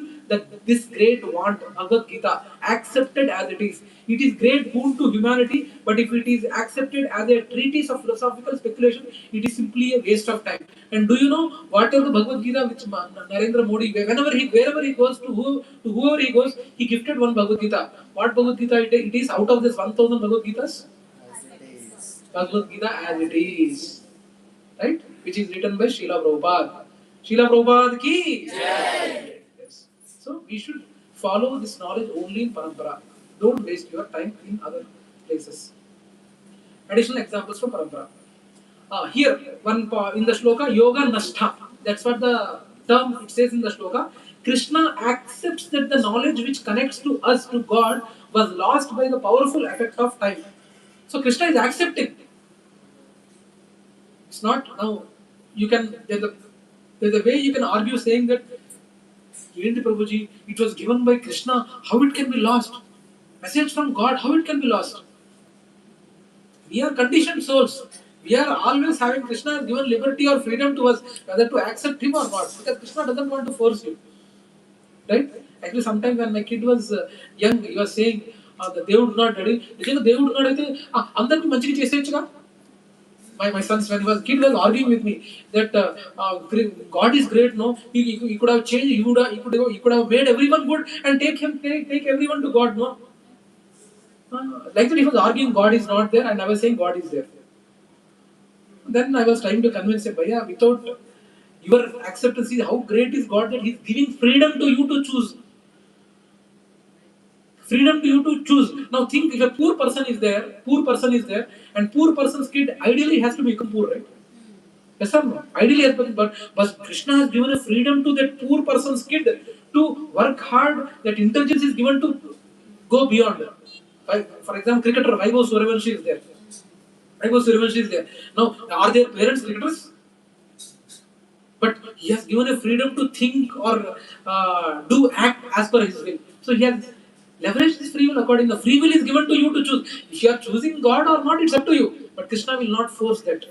this great want, Bhagavad Gita, accepted as it is. It is great boon to humanity, but if it is accepted as a treatise of philosophical speculation, it is simply a waste of time. And do you know what is the Bhagavad Gita which Narendra Modi, wherever he goes, to whoever he goes, he gifted one Bhagavad Gita. What Bhagavad Gita it is out of this 1000 Bhagavad Gitas? Bhagavad Gita as it is. Right? Which is written by Śrīla Prabhupāda. Śrīla Prabhupāda ki Jai. Yes. So we should follow this knowledge only in Parampara. Don't waste your time in other places. Additional examples from Parampara. Here, one in the shloka, yoga nashta. That's what the term it says in the shloka. Krishna accepts that the knowledge which connects to us to God was lost by the powerful effect of time. So Krishna is accepting. It's not now. You can there's a way you can argue saying that Prabhuji, it was given by Krishna. How it can be lost? Message from God. How it can be lost? We are conditioned souls. We are always having Krishna has given liberty or freedom to us whether to accept him or not, because Krishna doesn't want to force you. Right? Actually, sometimes when my kid was young, he was saying that they would not ready. They would not ready. My sons, when he was kid, was arguing with me that God is great. No, he could have changed. He could have made everyone good and take everyone to God. No, like that he was arguing God is not there, and I was saying God is there. Then I was trying to convince him, Bhaiya, without your acceptance, how great is God that He is giving freedom to you to choose. Freedom to you to choose. Now think, if a poor person is there, and poor person's kid ideally has to become poor, right? Yes or no? Ideally has become, but Krishna has given a freedom to that poor person's kid to work hard. That intelligence is given to go beyond. For example, cricketer Vaibhav Suryavanshi is there. Now, are their parents cricketers? But he has given a freedom to think or act as per his will. So he has leveraged this free will accordingly. The free will is given to you to choose. If you are choosing God or not, it's up to you. But Krishna will not force that.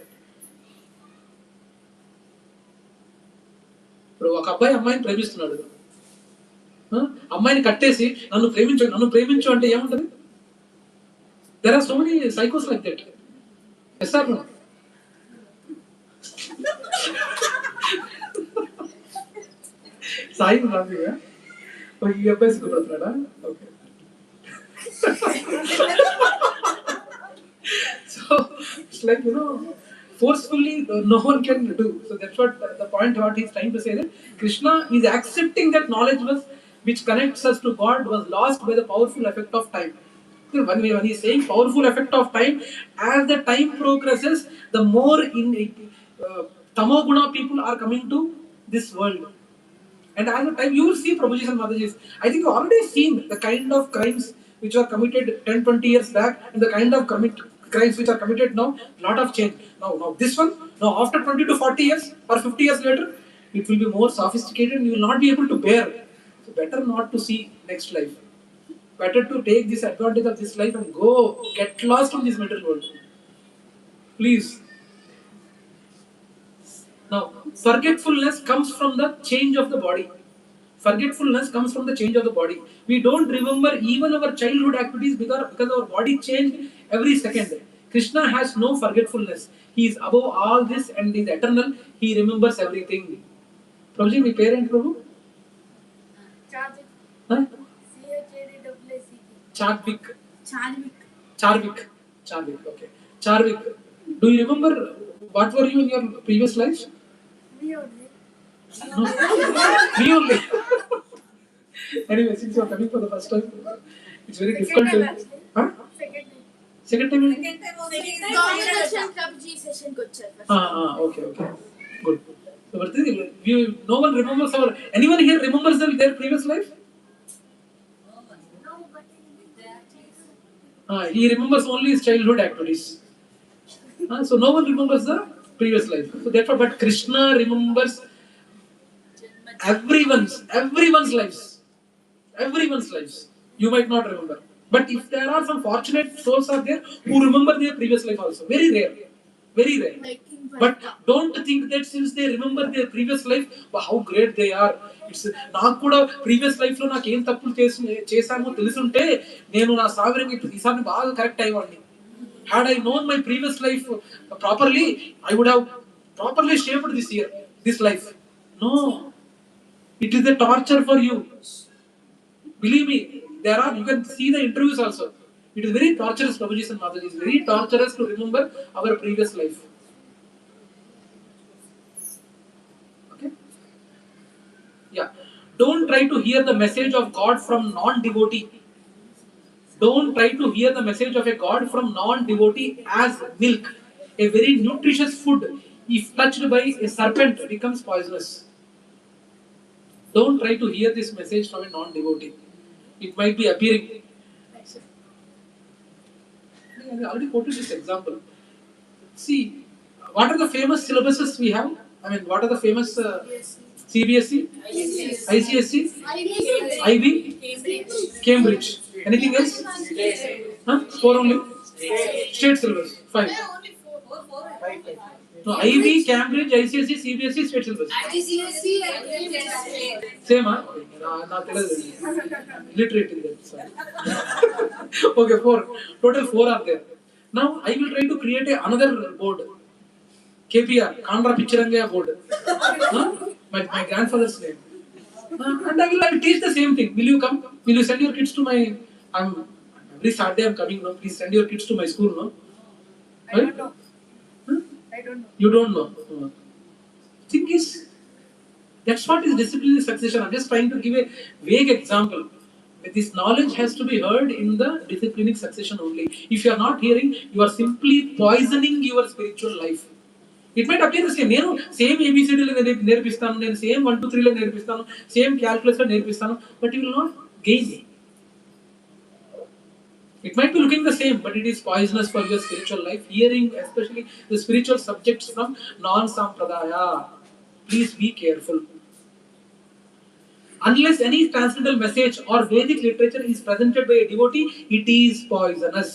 ఒక అబ్బాయి అమ్మాయిని ప్రేమిస్తున్నాడు. అమ్మాయిని కట్టేసి నన్ను ప్రేమించు అంటే ఏముంటది? There are so many psychos like that. Yes or no? Sai laughing, huh? ఈ అబ్బాయి సిగ్గుపడుతున్నాడా? Okay. So it's like, forcefully no one can do. So that's what the point what he's trying to say, that Krishna is accepting that knowledge which connects us to God was lost by the powerful effect of time. When he's saying powerful effect of time, as the time progresses, the more tamoguna people are coming to this world. And as the time, you will see Prabhuji's and Mataji's. I think you already seen the kind of crimes which were committed 10-20 years back and the kind of crimes which are committed now. Lot of change. Now this one, now after 20 to 40 years or 50 years later, it will be more sophisticated and you will not be able to bear. So better not to see next life. Better to take this advantage of this life and go get lost in this material world. Please. Now, forgetfulness comes from the change of the body. Forgetfulness comes from the change of the body. We don't remember even our childhood activities because our body changed every second. Krishna has no forgetfulness. He is above all this and is eternal. He remembers everything. Prabhuji, my parent, Prabhu? Huh? Charvik. Okay. Charvik. Do you remember what were you in your previous lives? No. Me only. Anyway, since you are coming for the first time, it's very difficult to. Huh? Second time. Okay. Good. So, no one remembers anyone here remembers their previous life? He remembers only his childhood activities. So no one remembers the previous life. So therefore, but Krishna remembers everyone's lives. You might not remember. But if there are some fortunate souls are there who remember their previous life also, very rare, very rare. Like in But don't think that since they remember their previous life, how great they are. It's నాకు కూడా previous life లో నాకు ఏం తప్పులు చేశామో తెలుసుంటే నేను నా సాగరంగా ఈసారి బాగా correct అయ్యేవాడిని. Had I known my previous life properly, I would have properly shaped this year, this life. No, it is a torture for you. Believe me, there are, you can see the interviews also. It is very torturous, Prabhuji and Mataji. It is very torturous to remember our previous life. Okay? Yeah. Don't try to hear the message of God from non-devotee. Don't try to hear the message of a God from non-devotee as milk. A very nutritious food, if touched by a serpent, becomes poisonous. Don't try to hear this message from a non-devotee. It might be appearing. I already quoted this example. See, what are the famous syllabuses we have? I mean, what are the famous CBSE, ICSE, IB, Cambridge. Anything else? Huh? 4 only? State syllabus. 5. No, IB, Cambridge, ICSE, CBSE, state syllabus. Same, huh? Not literate in that. Okay, 4. Total 4 are there. Now, I will try to create another board. KPR, Kandra Picharangaya board. My grandfather's name. And I will teach the same thing. Will you come? Will you send your kids to my... Every Saturday I'm coming now. Please send your kids to my school, no? I don't know. I don't know. You don't know. Thing is, that's what is disciplinary succession. I'm just trying to give a vague example. This knowledge has to be heard in the disciplinic succession only. If you are not hearing, you are simply poisoning your spiritual life. It might appear the same. నేను same ఏబిసిడీలు నేర్పిస్తాను, నేను same 1 2 3 నేర్పిస్తాను, same calculus నేర్పిస్తాను, but you will not gain. It might be looking the same, but it is poisonous for your spiritual life. Hearing, especially the spiritual subjects from non-Sampradāya. Please be careful. Unless any transcendental message or Vedic literature is presented by a devotee, it is poisonous.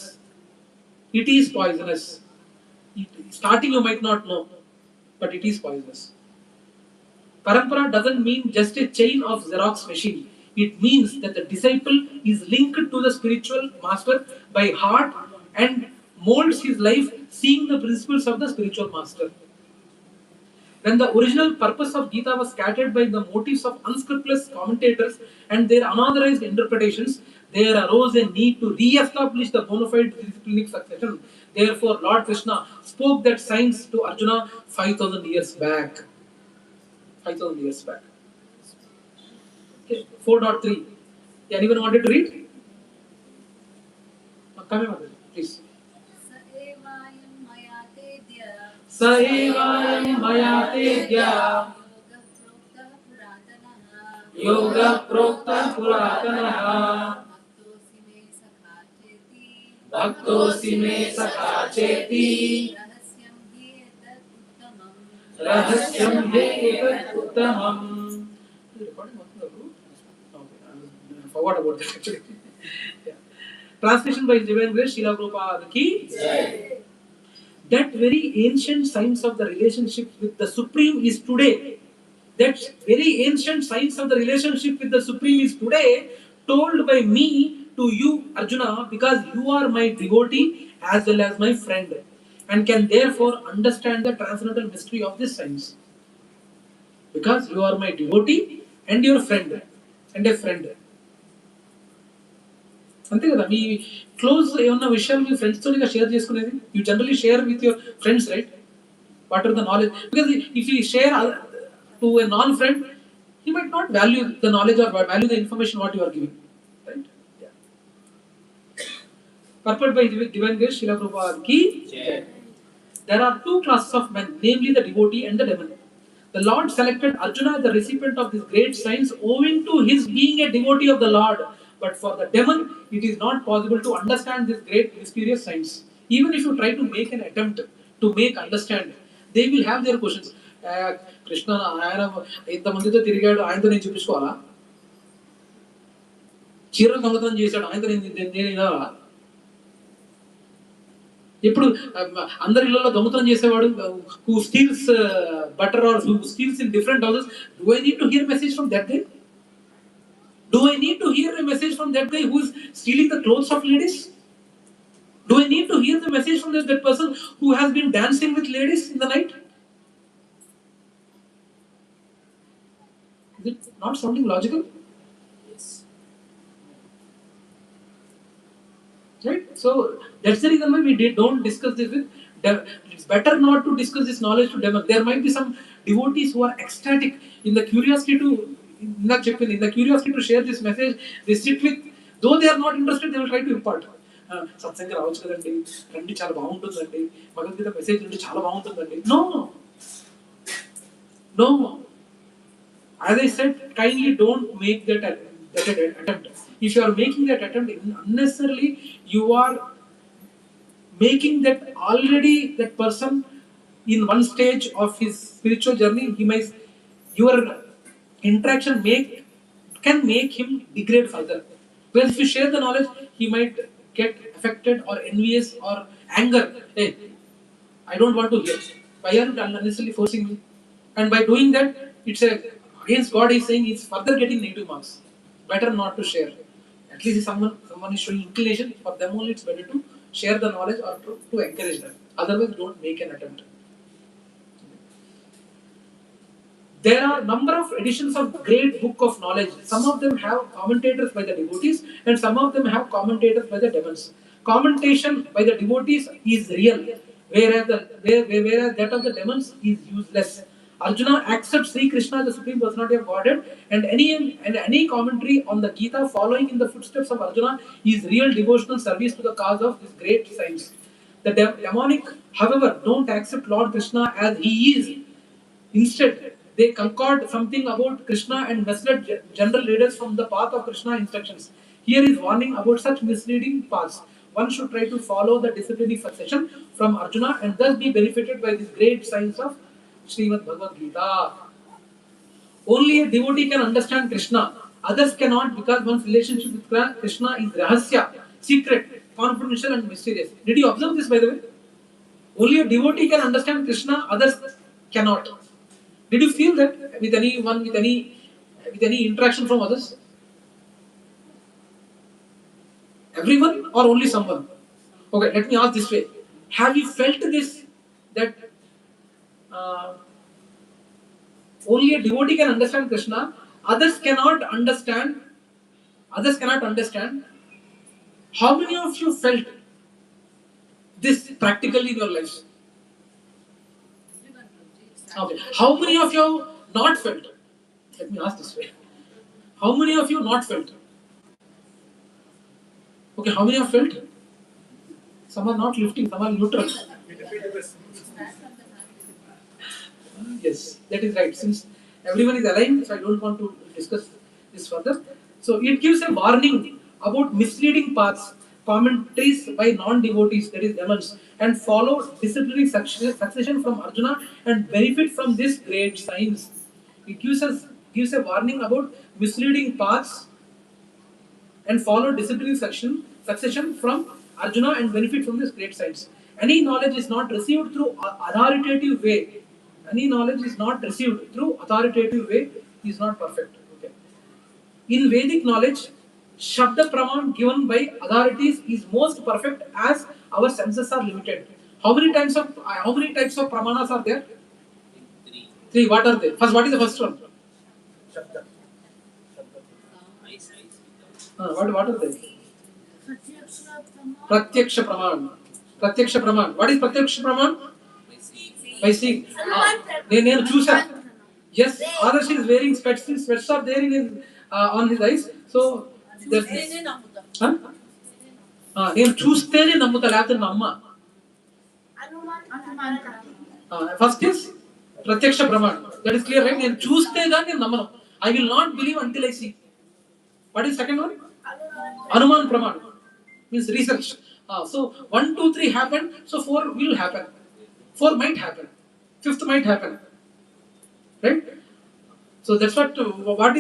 It is poisonous. Starting you might not know, but it is poisonous. Parampara doesn't mean just a chain of Xerox machine. It means that the disciple is linked to the spiritual master by heart and molds his life seeing the principles of the spiritual master. When the original purpose of Gita was scattered by the motives of unscrupulous commentators and their unauthorized interpretations, there arose a need to re-establish the bona fide disciplinic succession. Therefore, Lord Krishna spoke that science to Arjuna 5,000 years back. 5,000 years back. Okay, 4.3. Anyone wanted to read? Come here, please. Saevayam maya tedya yoga prokta puratanaha bhaktosi me sakha cheti rahasyam he etat uttamam. I forgot about that actually. Yeah. Translation by His Divine Grace Śrīla Prabhupāda ki Jai. That very ancient science of the relationship with the Supreme is today. That very ancient science of the relationship with the Supreme is today told by me to you, Arjuna, because you are my devotee as well as my friend, and can therefore understand the transcendental mystery of this science. Because you are my devotee and your friend, and a friend. అంతే కదా, మీ close ఏమన్నా విషయాలు మీ ఫ్రెండ్స్తో share చేసుకునేది. You generally share with your friends, right? What are the knowledge? Because if you share to a non friend, he might not value the knowledge or value the information what you are giving, right? Yeah. Purport by Divine Grace Śrīla Prabhupāda ki Jai. There are two classes of men, namely the devotee and the demon. The Lord selected Arjuna as the recipient of this great science owing to his being a devotee of the Lord. But for the demon, it is not possible to understand this great mysterious science. Even if you try to make an attempt to make understand, they will have their questions. Krishna, ఆయన ఇంతమందితో తిరిగాడు, ఆయనతో నేను చూపించుకోవాలా? చీరలు దొంగతనం చేశాడు ఆయన నేను ఇప్పుడు అందరి ఇళ్లలో దొంగతనం చేసేవాడు who steals butter or who steals in different houses, do I need to hear a message from that guy? Do I need to hear a message from that guy who is stealing the clothes of ladies? Do I need to hear the message from that person who has been dancing with ladies in the night? Is it not sounding logical? Yes. Right? So that's the reason why we don't discuss this with it's better not to discuss this knowledge to demons. There might be some devotees who are ecstatic in the curiosity to to share this message. They sit with, though they are not interested, they will try to impart. సత్సంగా రావచ్చు కదండి, రండి చాలా బాగుంటుందండి, Bhagavad Gita message నుండి చాలా బాగుంటుందండి. No. As I said, kindly don't make that attempt. If you are making that attempt unnecessarily, you are making that already that person in one stage of his spiritual journey, your interaction can make him degrade further. Whereas if you share the knowledge, he might get affected or envious or anger. Hey, I don't want to hear. Why are you unnecessarily forcing me? And by doing that, it's against God is saying it's further getting negative marks. Better not to share. At least if someone is showing inclination, for them only it's better to share the knowledge or to encourage them. Otherwise, don't make an attempt. There are number of editions of great book of knowledge. Some of them have commentators by the devotees and some of them have commentators by the demons. Commentation by the devotees is real, whereas that of the demons is useless. Arjuna accepts Sri Krishna, the Supreme Personality of Godhead, and any commentary on the Gita following in the footsteps of Arjuna is real devotional service to the cause of this great science. The demonic, however, don't accept Lord Krishna as he is. Instead, they concord something about Krishna and misled general leaders from the path of Krishna instructions. Here is warning about such misleading paths. One should try to follow the disciplining succession from Arjuna and thus be benefited by this great science of Srimad Bhagavad Gita. Only a devotee can understand Krishna. Others cannot, because one's relationship with Krishna is rahasya, secret, confidential and mysterious. Did you observe this, by the way? Only a devotee can understand Krishna, others cannot. Did you feel that with anyone, with any interaction from others? Everyone or only someone? Okay, let me ask this way. Have you felt this, that only a devotee can understand Krishna, others cannot understand? How many of you felt this practically in your lives? Okay. How many of you not felt? Let me ask this way. How many of you not felt? Okay, how many have felt? Some are not lifting, some are neutral. Yes, that is right. Since everyone is aligned, so I don't want to discuss this further. So it gives a warning about misleading paths, commentaries by non-devotees, that is demons, and follow disciplining succession from Arjuna and benefit from this great science. It gives a warning about misleading paths and follow disciplining succession from Arjuna and benefit from this great science. Any knowledge is not received through authoritative way. Any knowledge is not received through authoritative way is not perfect. Okay. In Vedic knowledge, Shabda Praman given by authorities is most perfect as our senses are limited. How many types of pramanas are there? Three. What are they? First, what is the first one? What are they? Pratyaksha Praman. What is Pratyaksha Praman? By seeing. Nenu chusa. Yes, others is wearing specs. Specs are there on his eyes. So నేను చూస్తేనే నమ్ముతా, లేకపోతే నమ్మ. First is ప్రత్యక్ష ప్రమాణం. That is clear, right? నేను చూస్తే గానీ నేను నమ్మను. I will not believe until I see. What is second one? అనుమాన్ ప్రమాణం. Means research. So 1, 2, 3 happened, so 4 will happen. 4 might happen. 5th might happen. Right? So that's what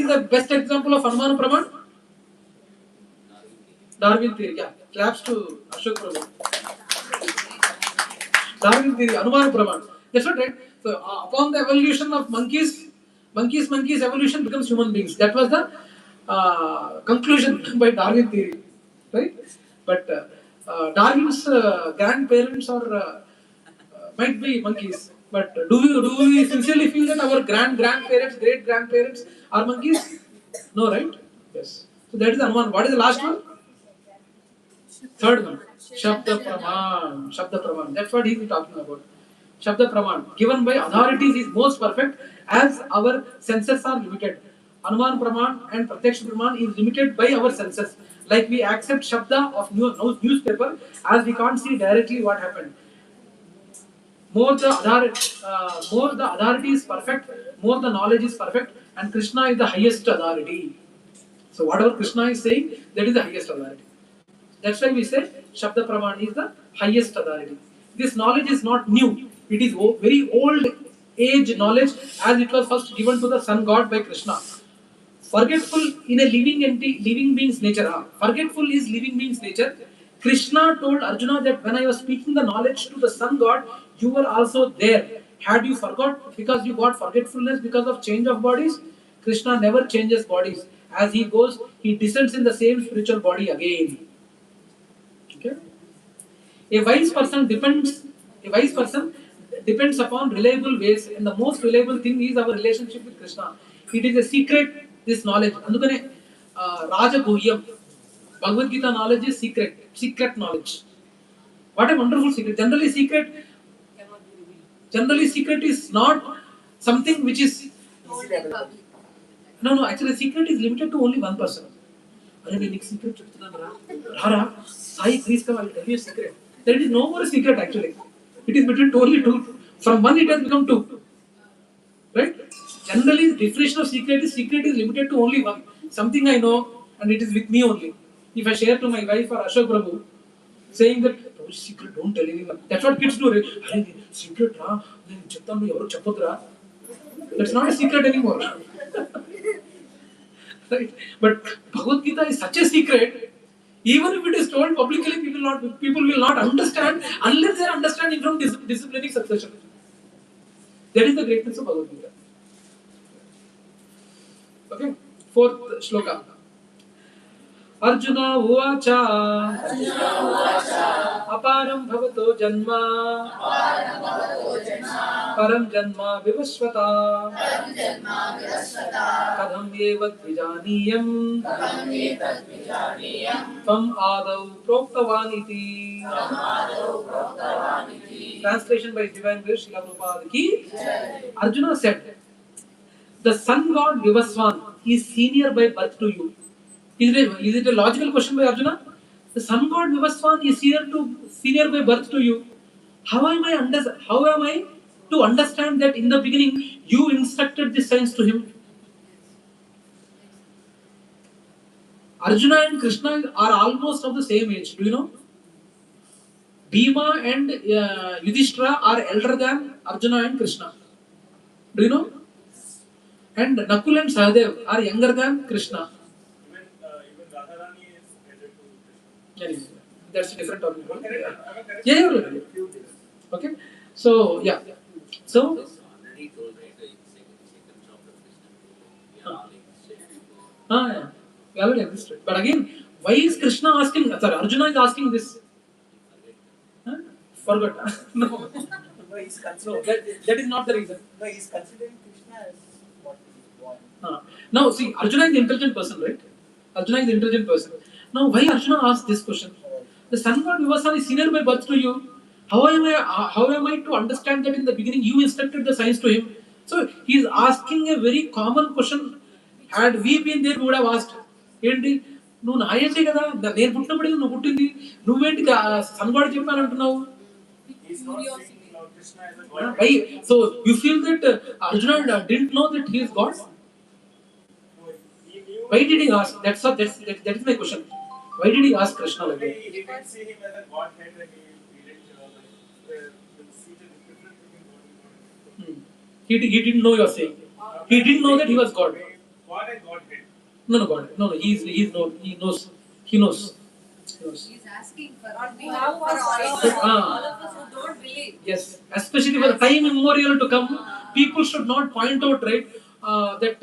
is the best example of Anumana Praman? Darwin theory. Yeah, claps to Ashok Prabhu. Darwin theory, Anumana Praman. That's what, right? So upon the evolution of monkeys evolution becomes human beings. That was the conclusion by Darwin theory, right? But Darwin's grandparents might be monkeys. But do we sincerely feel that our grandparents, great grandparents are monkeys? No, right? Yes. So that is the Anuman. What is the last one? Third one. Shabda Praman. Shabda Praman. That's what he is talking about. Shabda Praman. Given by authorities is most perfect as our senses are limited. Anuman Praman and Pratyaksha Praman is limited by our senses. Like we accept Shabda of newspaper as we can't see directly what happened. More the authority is perfect, more the knowledge is perfect, and Krishna is the highest authority. So whatever Krishna is saying, that is the highest authority. That's why we say Shabda Praman is the highest authority. This knowledge is not new. It is very old age knowledge as it was first given to the sun god by Krishna. Forgetful in a living being's nature. Forgetful is living being's nature. Krishna told Arjuna that when I was speaking the knowledge to the sun god, you were also there. Had you forgot because you got forgetfulness because of change of bodies? Krishna never changes bodies. As he goes, he descends in the same spiritual body again. Okay? A wise person depends upon reliable ways, and the most reliable thing is our relationship with Krishna. It is a secret, this knowledge. Andukane Raja Guhyam. Bhagavad Gita knowledge is secret knowledge. What a wonderful secret. Generally secret is not something which is no, actually secret is limited to only one person. Secret Rara, Sai, please come, I will tell you a secret. There is no more secret actually. It is between only two. From one it has become two. Right? Generally, the definition of secret is limited to only one. Something I know and it is with me only. If I share to my wife or Ashok Prabhu, saying that, oh, secret, don't tell anyone. That's what kids do, right? Secret, that's not a secret anymore. Right? But Bhagavad Gita is such a secret. Even if it is told publicly, people will not understand unless they are understanding from disciplinic succession. That is the greatness of Bhagavad Gita. Okay, fourth shloka. Arjuna uvacha aparam bhavato janma param janma vivasvata kadam eva dvijaniyam tvam adau proktavaniti. Translation by Divine Grace Śrīla Prabhupāda ki. Arjuna said, the sun god Vivaswan is senior by birth to you. Is it a logical question by Arjuna? The sun god Vivaswan is senior by birth to you. How am I to understand that in the beginning you instructed this science to him? Arjuna and Krishna are almost of the same age. Do you know? Bhima and Yudhishthira are elder than Arjuna and Krishna. Do you know? And Nakul and Sahadev are younger than Krishna. Even Radharani is elder to Krishna. That's a different topic. Yeah. Okay. So, yeah. So, already told, right? Second chapter Krishna. We are all existed. yeah. We already existed. But again, why is Krishna asking? Sorry, Arjuna is asking this. Forgot. No. No, he's No, considering. that is not the reason. No, he's considering Krishna as what he is born. Now, see, Arjuna is the intelligent person, right? Arjuna is the intelligent person. Now, why Arjuna asked this question? The sun god Vivaswan is senior by birth to you. How am I to understand that in the beginning you instructed the science to him? So, he is asking a very common question. Had we been there, we would have asked, ఏంటి నువ్వు నా ఏజే కదా నేను పుట్టినప్పుడే నువ్వు పుట్టింది నువ్వేంటి సన్గాడు చెప్పాను అంటున్నావు. He's not saying Lord Krishna as a god. Why? So you feel that Arjuna didn't know that he is God? No, he knew. Why did he ask? That is my question. Why did he ask Krishna like that? He didn't see him as a godhead. He didn't see the difference between God and God. He didn't know you are saying. He didn't know that he was God. God and Godhead. No, God. No. He knows. He's asking for on behalf of all of us who don't believe. Yes, especially for time immemorial to come, people should not point out, right, that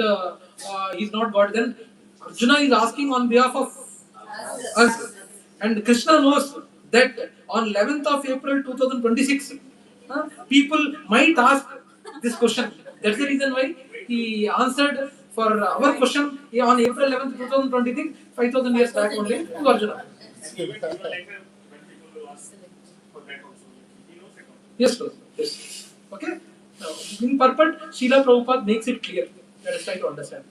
he's not God. Then Arjuna is asking on behalf of us. And Krishna knows that on 11th of April 2026, people might ask this question. That's the reason why he answered for our question on April 11th, 2026, 5000 years back only to Arjuna. Even later, when people will ask for that also, he knows it. Yes, sir. Yes. Okay. Now, in purport, Śrīla Prabhupāda makes it clear. Let us try to understand.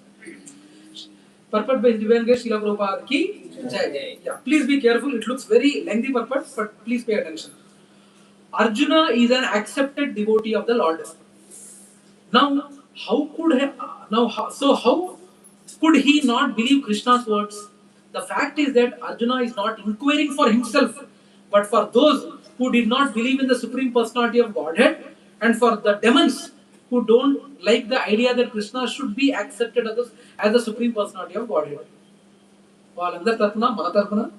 Purport by Divine Grace, Śrīla Prabhupāda ki Jai. Yeah. Please be careful. It looks very lengthy purport, but please pay attention. Arjuna is an accepted devotee of the Lord. Now, how could he not believe Krishna's words? The fact is that Arjuna is not inquiring for himself, but for those who did not believe in the Supreme Personality of Godhead, and for the demons who don't like the idea that Krishna should be accepted as the Supreme Personality of Godhead. Valandar Tarpana, Mahatarpana,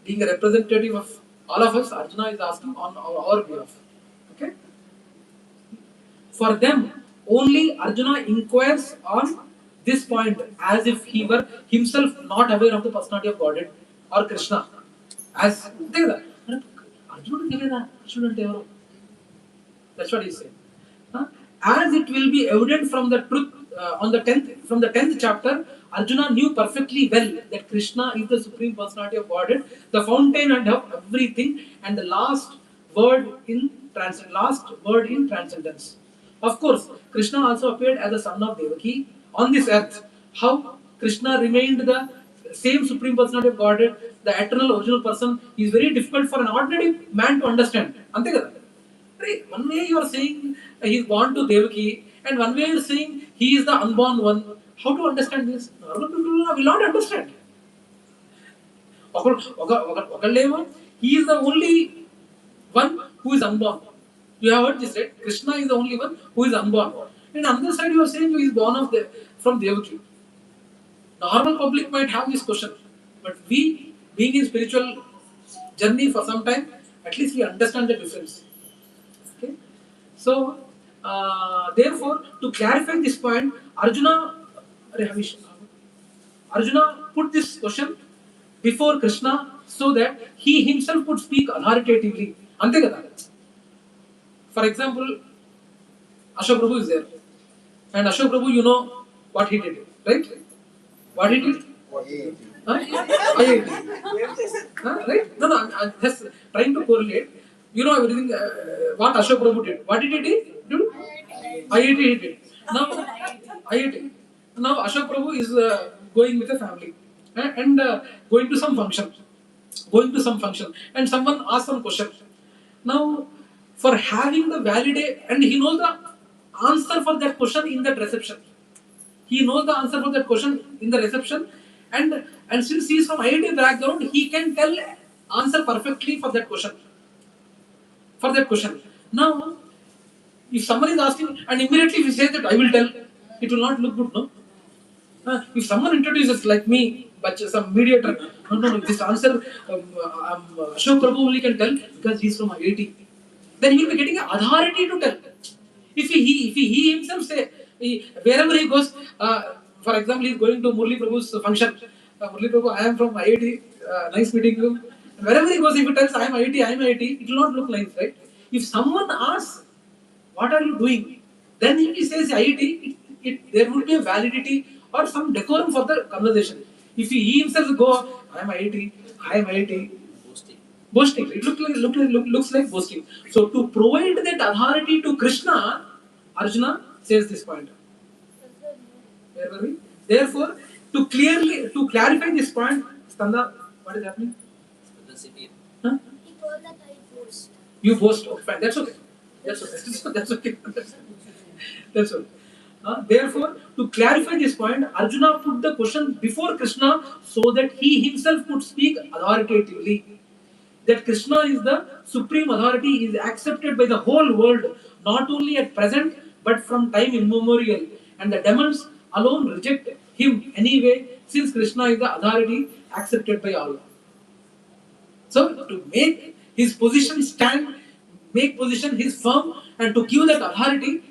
being a representative of all of us, Arjuna is asking on our behalf. Okay? For them, only Arjuna inquires on this point as if he were himself not aware of the personality of Godhead or Krishna. As Arjuna that's what he said. As it will be evident from the truth from the 10th chapter, Arjuna knew perfectly well that Krishna is the Supreme Personality of Godhead, the fountain and of everything, and the last word in transcendence. Of course, Krishna also appeared as the son of Devaki on this earth. How Krishna remained the same Supreme Personality of Godhead, the eternal original person, is very difficult for an ordinary man to understand. Ante kada? One way you are saying he is born to Devaki, and one way you are saying he is the unborn one. How to understand this? Normal people will not understand. He is the only one who is unborn. You have heard this, right? Krishna is the only one who is unborn. And on the other side, you are saying he is born from Devaki. Normal public might have this question, but we, being in spiritual journey for some time, at least we understand the difference. Okay? So, therefore, to clarify this point, Arjuna put this question before Krishna so that he himself could speak authoritatively. Ante kada? For example, Ashok Prabhu is there. And Ashok Prabhu, you know what he did, right? What he did? IIT. Right? No, I'm just trying to correlate. You know everything, what Ashok Prabhu did. What did he do? IIT he did. Now, IIT. Now Ashok Prabhu is going with a family and going to some function. And someone asked some question. Now, for having the validate, and he knows the answer for that question in that reception. And since he is from IIT background, he can tell answer perfectly for that question. Now, if someone is asking and immediately if he says that I will tell, it will not look good, no? If someone introduces like me, but some mediator, no, this answer Ashok Prabhu only can tell because he is from IIT. Then he will be getting an authority to tell. If he himself say, wherever he goes, for example, he is going to Murli Prabhu's function. Murli Prabhu, I am from IIT, nice meeting you. Wherever he goes, if he tells I am IIT, it will not look nice, right? If someone asks, what are you doing? Then if he says IIT, there would be a validity or some decorum for the conversation. If he himself go, I am IIT. Boasting. It looks like boasting. So to provide that authority to Krishna, Arjuna says this point. Where were we? Therefore, to clarify this point, Standa, what is happening? Huh? He told that I boast. You boast. Okay, fine. That's okay. That's okay. Therefore, to clarify this point, Arjuna put the question before Krishna so that he himself could speak authoritatively. That Krishna is the supreme authority is accepted by the whole world, not only at present, but from time immemorial. And the demons alone reject him anyway, since Krishna is the authority accepted by all. So to make his position stand, make position his firm, and to give that authority,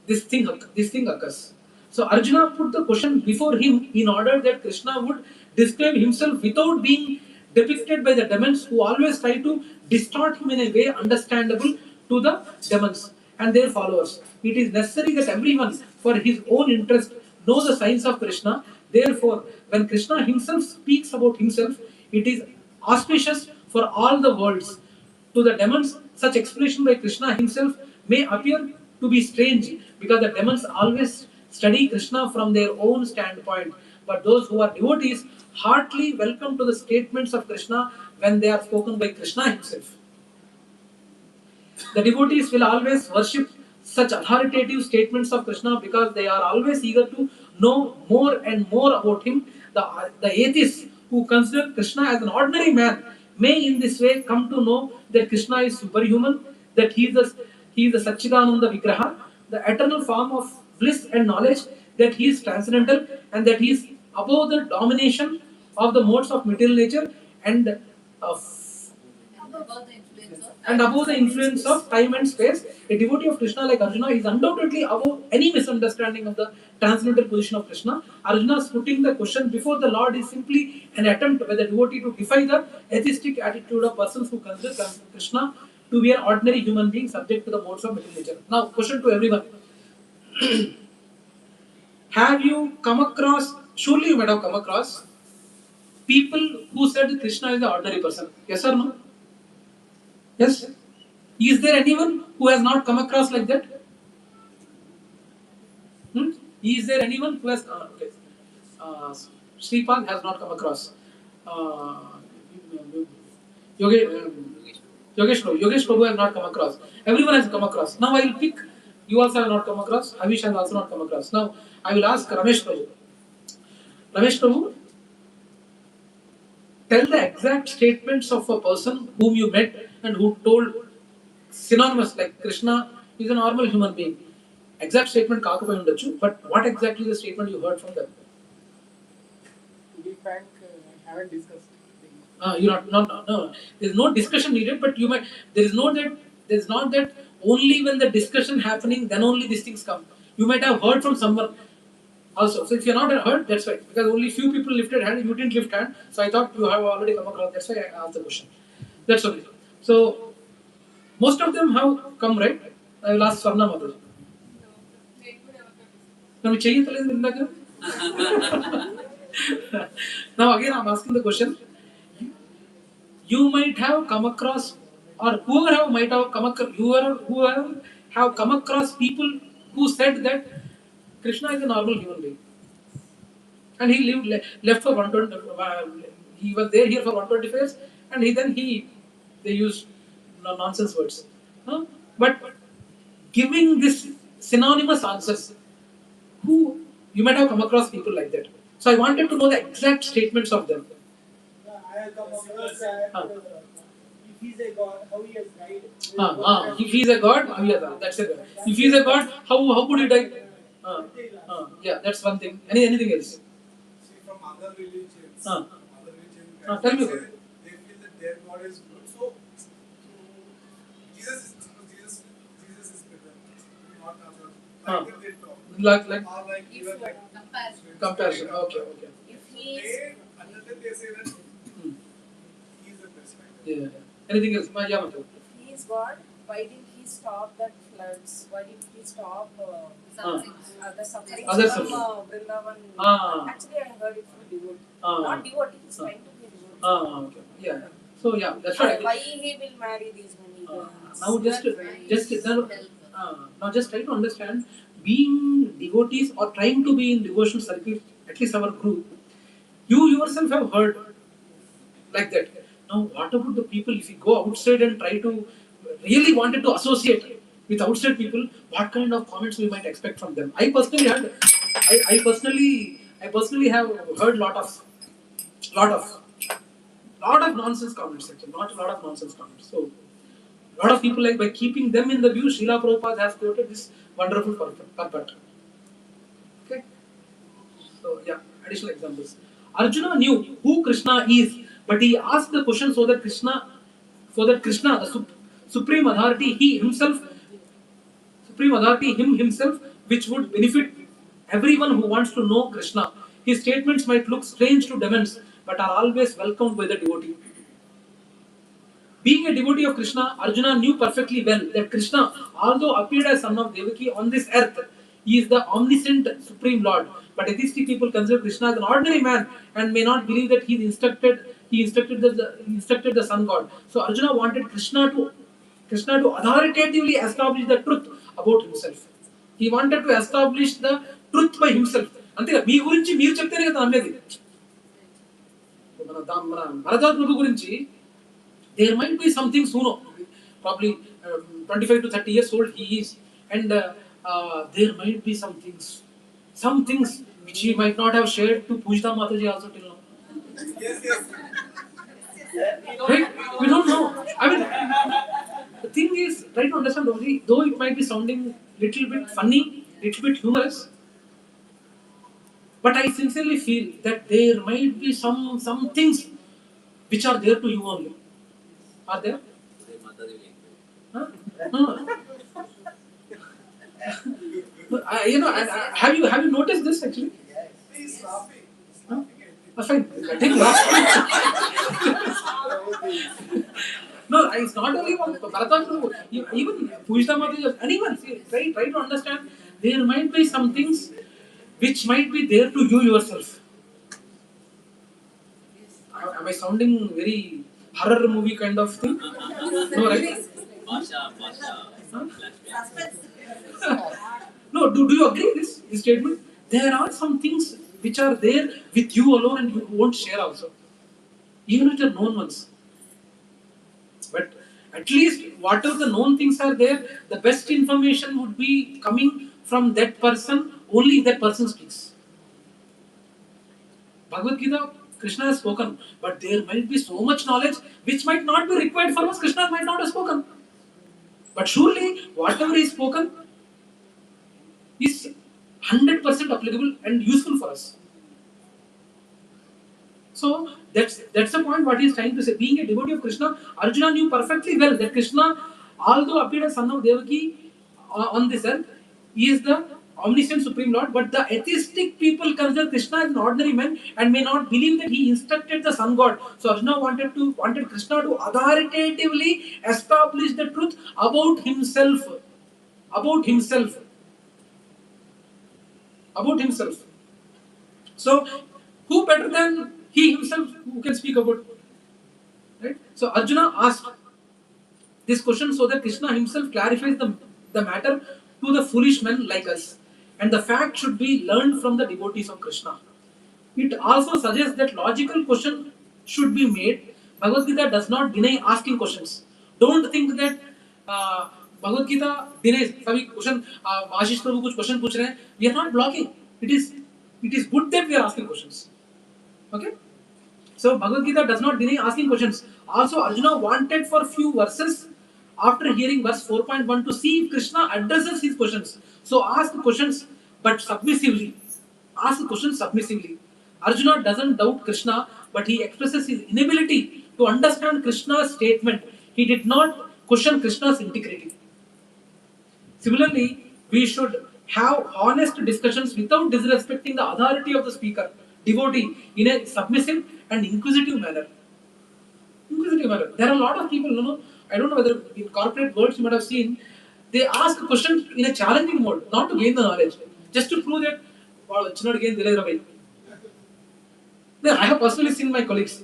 this thing occurs. So Arjuna put the question before him in order that Krishna would describe himself without being depicted by the demons who always try to distort him in a way understandable to the demons and their followers. It is necessary that everyone, for his own interest, know the signs of Krishna. Therefore, when Krishna himself speaks about himself, it is auspicious for all the worlds. To the demons, such explanation by Krishna himself may appear to be strange because the demons always study Krishna from their own standpoint. But those who are devotees heartily welcome to the statements of Krishna when they are spoken by Krishna himself. The devotees will always worship such authoritative statements of Krishna because they are always eager to know more and more about him. The atheists who consider Krishna as an ordinary man may in this way come to know that Krishna is superhuman, that he is the Satchidananda Vigraha, the eternal form of bliss and knowledge, that he is transcendental and that he is above the domination of the modes of material nature and above the influence of time and space. A devotee of Krishna like Arjuna is undoubtedly above any misunderstanding of the transcendental position of Krishna. Arjuna's putting the question before the Lord is simply an attempt by the devotee to defy the atheistic attitude of persons who consider Krishna to be an ordinary human being subject to the modes of material nature. Now, question to everyone. Have you come across, surely you might have come across, people who said Krishna is the ordinary person? Yes or no? Yes? Is there anyone who has not come across like that? Is there anyone who has... okay. Sripad has not come across. Yogesh Prabhu has not come across. Everyone has come across. Now I will pick... You also have not come across. Havish has also not come across. Now I will ask Ramesh Prabhu. Ramesh Prabhu, tell the exact statements of a person whom you met and who told synonymous like Krishna is a normal human being. Exact statement kaakapoyi undachu, but what exactly is the statement you heard from them? To be frank, I haven't discussed. You no. There is no discussion needed, but you might. There is not that only when the discussion happening then only these things come. You might have heard from someone also. So if you are not heard, that's why. Because only few people lifted hand, you didn't lift hand. So I thought you have already come across. That's why I asked the question. That's okay. So most of them have come, right? I will ask Swarna Mother. Now again I am asking the question. You might have come across, or whoever have come across people who said that Krishna is a normal human being, and he left for 120. He was there here for 125 years, and they used nonsense words. But giving this synonymous answers, who you might have come across people like that. So I wanted to know the exact statements of them. I have come across that if he's a god, how he has died. If he is a god, how he has died. That's it. If he is a god, how could he die? Yeah, that's one thing. Anything else? See, from other religions, Tell me they about it. feel that their God is good. So Jesus is better. Not other. Like they talk. Like Or like even like comparison. Okay. If he is they understand, they say that he is the best. Yeah. Anything else? Yeah, Matu. if he is God, why didn't he stop that floods? Why didn't he stop the sufferings Other from suffering. Vrindavan? Actually, I heard it from devotee. Not devotee, he's trying to be a devotee. Okay. Yeah. So yeah, that's right. Why he will marry these many girls? Now just try to understand, being devotees or trying to be in devotional circle, at least our group, you yourself have heard like that. Now what about the people, if you go outside and try to really wanted to associate with outside people, what kind of comments we might expect from them? I personally have heard lot of nonsense comments actually, not a lot of nonsense comments. So a lot of people, like, by keeping them in the view, Śrīla Prabhupāda has quoted this wonderful purport. Okay. So yeah, additional examples. Arjuna knew who Krishna is But he asked the question so that Krishna, the supreme authority, him himself, which would benefit everyone who wants to know Krishna. His statements might look strange to demons, but are always welcomed by the devotee. Being a devotee of Krishna, Arjuna knew perfectly well that Krishna, although appeared as son of Devaki on this earth, he is the omniscient Supreme Lord. But atheistic people consider Krishna as an ordinary man and may not believe that he instructed the sun god. So Arjuna wanted Krishna to authoritatively establish the truth about himself. He wanted to establish the truth by himself. అంతేగా మీ గురించి మీరు చెప్తేనే కదా నమ్మేది. మన భరద్వాజ ప్రభు గురించి there might be some things probably 25 to 30 years old he is, and there might be some things which he might not have shared to Pujta Mataji also till now. Yes. Right? We don't know. I mean, the thing is, try to understand only, though it might be sounding little bit funny, little bit humorous, but I sincerely feel that there might be some things which are there to you only. Are there? Huh? No. Have you noticed this actually? He's laughing. Huh? Fine. I think last No, it's not only one. Bhagavatam, even Pujta Mataji, anyone. Try to understand. There might be some things which might be there to you yourself. Am I sounding very horror movie kind of thing? No, right? No, do you agree with this statement? There are some things which are there with you alone and you won't share also. Even with the known ones. But at least whatever the known things are there, the best information would be coming from that person only if that person speaks. Bhagavad Gita, Krishna has spoken, but there might be so much knowledge which might not be required for us. Krishna might not have spoken. But surely, whatever is spoken is 100% applicable and useful for us. So, that's the point what he is trying to say. Being a devotee of Krishna, Arjuna knew perfectly well that Krishna, although appeared as son of Devaki on this earth, he is the omniscient Supreme Lord, but the atheistic people consider Krishna as an ordinary man and may not believe that he instructed the sun god. So Arjuna wanted Krishna to authoritatively establish the truth about himself. So who better than he himself who can speak about it? Right? So Arjuna asked this question so that Krishna himself clarifies the matter to the foolish men like us. And the fact should be learned from the devotees of Krishna. It also suggests that logical question should be made. Bhagavad Gita does not deny asking questions. Don't think that Bhagavad Gita denies. Sabhi question, Ashish Prabhu kuch question puch rahe hain. We are not blocking. It is good that we are asking questions. Okay? So Bhagavad Gita does not deny asking questions. Also, Arjuna wanted for few verses after hearing verse 4.1 to see if Krishna addresses his questions. So ask questions but submissively. Arjuna doesn't doubt Krishna, but he expresses his inability to understand Krishna's statement. He did not question Krishna's integrity. Similarly, we should have honest discussions without disrespecting the authority of the speaker, devotee, in a submissive and inquisitive manner. There are a lot of people, I don't know whether in corporate worlds you might have seen, they ask questions in a challenging mode, not to gain the knowledge, just to prove that, wow, it's not again Then I have personally seen my colleagues.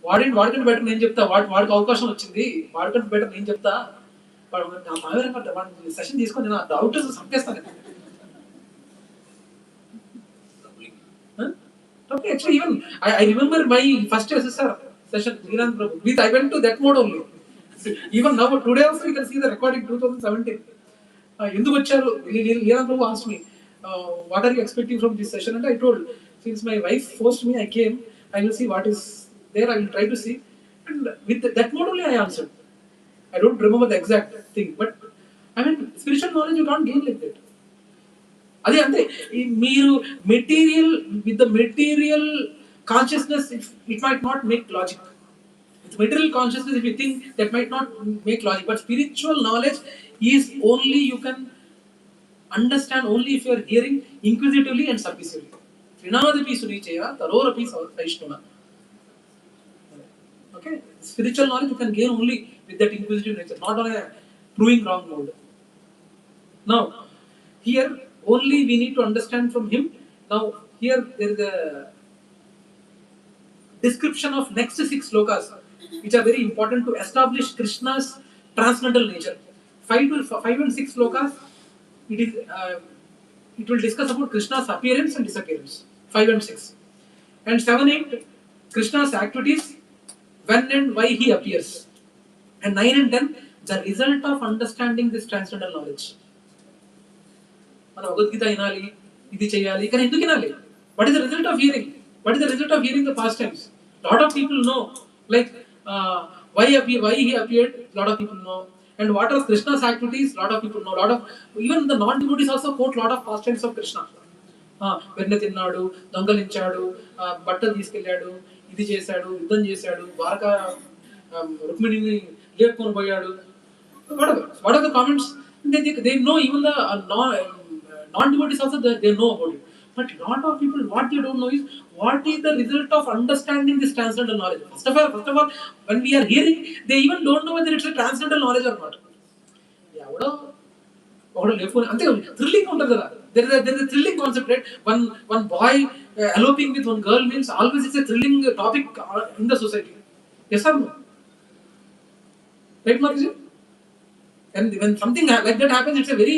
వాడికంటే better నేను చెప్తా, వాడికి అవకాశం వచ్చింది, వాడికంటే better నేను చెప్తా, వాడు సెషన్ తీసుకొని నా doubt సంపేస్తాను. Actually, even I remember my first SSR session, I went to that mode only. Even now, today also you can see the recording 2017. Enduku vacharu, Leela Prabhu asked me, what are you expecting from this session? And I told, since my wife forced me, I came. I will see what is there. I will try to see. And with that mode only I answered. I don't remember the exact thing, but I mean, spiritual knowledge you can't gain like that. అదే అంతే, మీరు material consciousness, it might not make logic. With material consciousness, if you think, that might not make logic. But spiritual knowledge is only you can understand only if you are hearing inquisitively and submissively. Trinadapi sunichaya, tarorapi Vaishnava. Okay? Spiritual knowledge you can gain only with that inquisitive nature, not on a proving wrong mode. Now, here only we need to understand from him. Now, here there is a description of next 6 slokas, which are very important to establish Krishna's transcendental nature. 5 and 6 slokas, it will discuss about Krishna's appearance and disappearance. 5 and 6. And 7, 8, Krishna's activities, when and why he appears. And 9 and 10, the result of understanding this transcendental knowledge. Gita inali, idi cheyali, కానీ ఎందుకు వినాలి? What is the result of hearing? What is the result of hearing the pastimes? Lot of people know, like why he appeared, lot of people know. And what are Krishna's activities, lot of people know. Lot of even the non-devotees also quote lot of pastimes of Krishna. వెన్న తిన్నాడు, దొంగలించాడు, బట్టలు తీసుకెళ్ళాడు, ఇది చేశాడు, యుద్ధం చేశాడు, ద్వారకా రుక్మిణిని లేపుకొని పోయాడు. What are the comments? They know, even the non-devotees also they know about it. But lot of people, what they don't know is what is the result of understanding this transcendental knowledge. First of all, when we are hearing, they even don't know whether it's a transcendental knowledge or not. Thrilling ఉంటుంది కదా. There is a thrilling concept, right? One boy eloping with one girl means always it's a thrilling topic in the society. Yes or no? Right, Markji? And when something like that happens, it's a very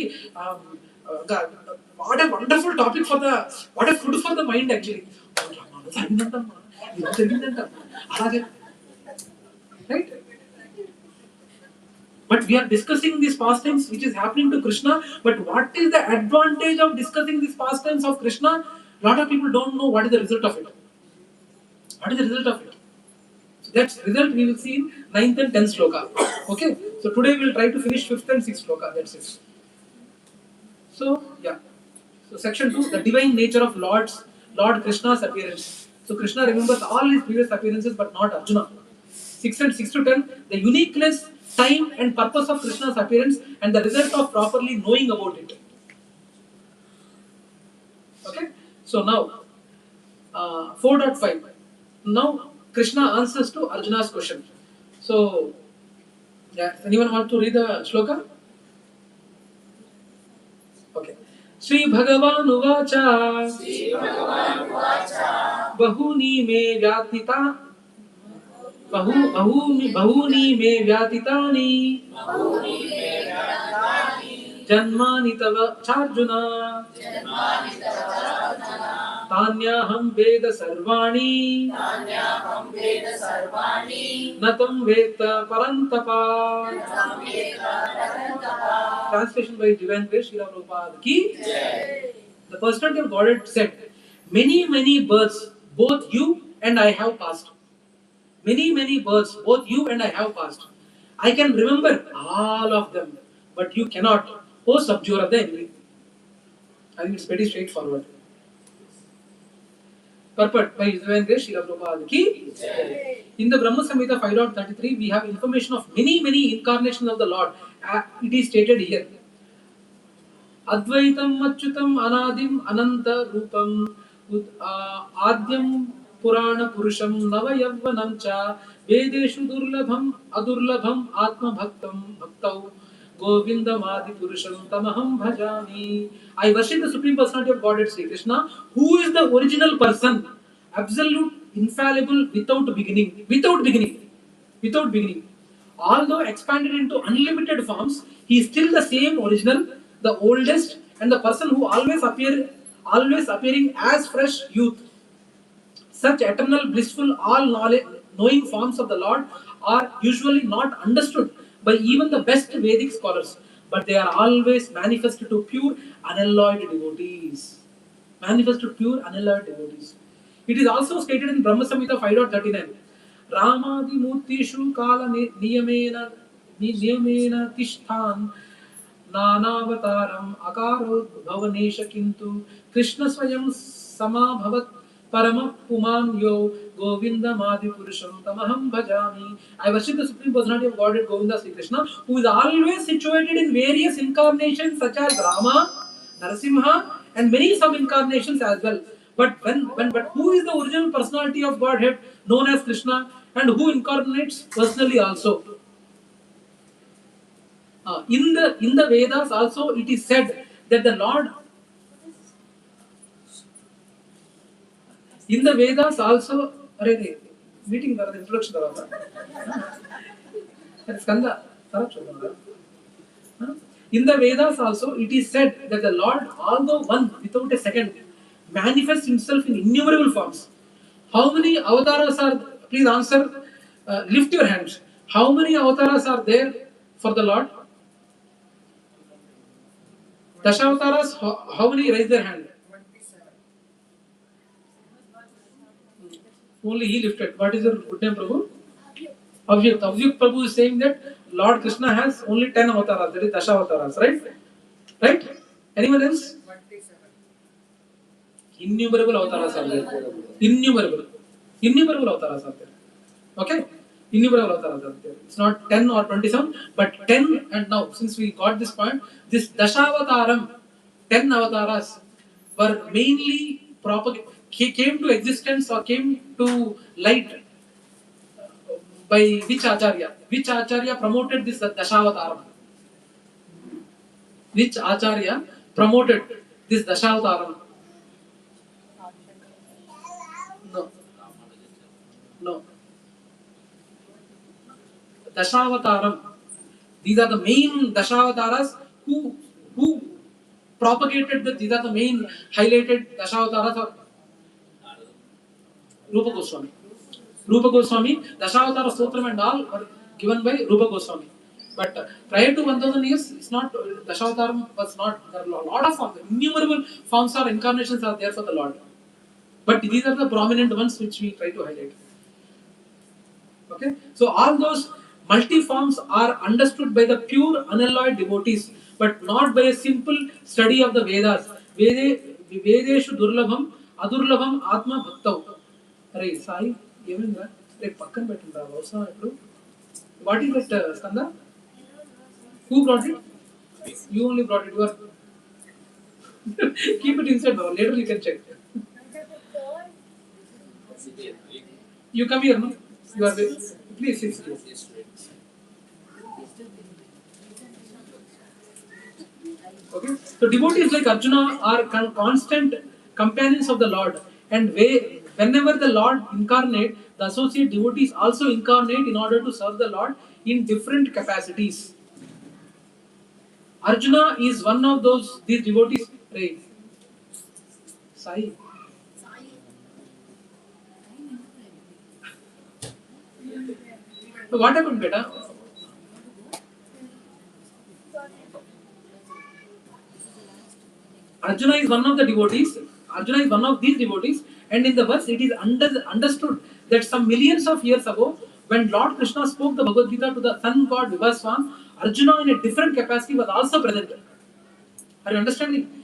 what a wonderful topic what a food for the mind actually. Right? But we are discussing these pastimes which is happening to Krishna. But what is the advantage of discussing these pastimes of Krishna? Lot of people don't know what is the result of it. What is the result of it? So that result we will see in 9th and 10th sloka. Okay? So today we will try to finish 5th and 6th sloka. That's it. So, yeah. So section 2, the divine nature of Lord Krishna's appearance. So Krishna remembers all his previous appearances but not Arjuna. 6 and 6 to 10, the uniqueness, time and purpose of Krishna's appearance and the result of properly knowing about it. Okay? So now, 4.5. Now Krishna answers to Arjuna's question. So, yeah, anyone want to read the shloka? Okay. Sri Bhagavan Uvacha Bahuni me vyatita Bahuni me vyatitani Janmani tava charjuna Tanyaham veda sarvani Natam veta parantapa. Translation by Divine Grace, Śrīla Prabhupāda ki. The personality of Godhead said, many births, both you and I have passed. Many births, both you and I have passed. I can remember all of them, but you cannot, O subduer of the enemy. I think it's pretty straightforward. Purport by Divine Grace, Śrīla Prabhupāda ki. In the Brahma Samhita 5.33, we have information of many incarnations of the Lord. It is stated here. Advaitam Achyutam Anadim Ananta Rupam Adyam Purana Purusham Navayavvanam Cha Vedeshu Durlabham Adurlabham Atma Bhaktam Bhaktau Govindam Adi Purusham Tamaham Bhajani. I worship the Supreme Personality of Godhead Sri Krishna, who is the original person, absolute, infallible, without beginning. Although expanded into unlimited forms, he is still the same original, the oldest, and the person who always appearing as fresh youth. Such eternal, blissful, all-knowing forms of the Lord are usually not understood by even the best Vedic scholars, but they are always manifested to pure, unalloyed devotees. It is also stated in Brahma Samhita 5.39. Ramadi Murtishu Kala Niyamena Tishthan Nanavataram Akaro Bhavanesha Kintu Krishna Swayam Samabhavat Parama Puman Yo Govinda Madhi Purusham Tamaham Bhajami. I worship the Supreme Personality of Godhead Govinda Sri Krishna, who is always situated in various incarnations such as Rama, Narasimha, and many sub-incarnations as well. But who is the original personality of Godhead known as Krishna, and who incarnates personally also? In the Vedas also it is said that the Lord. In the Vedas also, meeting the introduction. In the Vedas also, it is said that the Lord, although one without a second, manifests himself in innumerable forms. How many avatars are? Please answer. Lift your hands. How many avatars are there for the Lord? Dashavataras. How many raise their hand? 27. Only he lifted. What is your good name, Prabhu? Avyakt. Avyakt Prabhu is saying that Lord Krishna has only 10 avatars, that is Dashavataras, right? Right? Anyone else? 27. Innumerable avatars are there. Innumerable avatars are there. Okay? Innumerable avatars are there. It's not 10 or 27, but 10, and now, since we got this point, this Dashavataram, 10 avatars were mainly came to existence or came to light by which Acharya? Which Acharya promoted this Dashavataram? Which Acharya promoted this Dashavataram? No. No. Dashavataram. These are the main Dashavataras who propagated these are the main highlighted Dashavataras of Rupa Goswami. Rupa Goswami, Dashavatara Stotram and all were given by Rupa Goswami. But prior to 1000 years, it's not, Dashavataram was not, there are a lot of forms, innumerable forms or incarnations are there for the Lord. But these are the prominent ones which we try to highlight. Okay? So all those multi-forms are understood by the pure unalloyed devotees, but not by a simple study of the Vedas. Vedeshu durlabham, adurlabham atma bhaktau. Hare, Sai, Yevindra, like Pakkan Betunda, Vausa, what is that, Skanda? Who brought it? You only brought it. You are keep it inside now. Later you can check. You come here, no? You are with. Please sit here. Okay. So devotees like Arjuna are constant companions of the Lord, and whenever the Lord incarnate, the associate devotees also incarnate in order to serve the Lord in different capacities. Arjuna is one of these devotees. Pray. Sai. So what happened, beta? Arjuna is one of the devotees. Arjuna is one of these devotees, and in the verse it is understood that some millions of years ago, when Lord Krishna spoke the Bhagavad Gita to the sun god Vivaswan, Arjuna in a different capacity was also present. Are you understanding?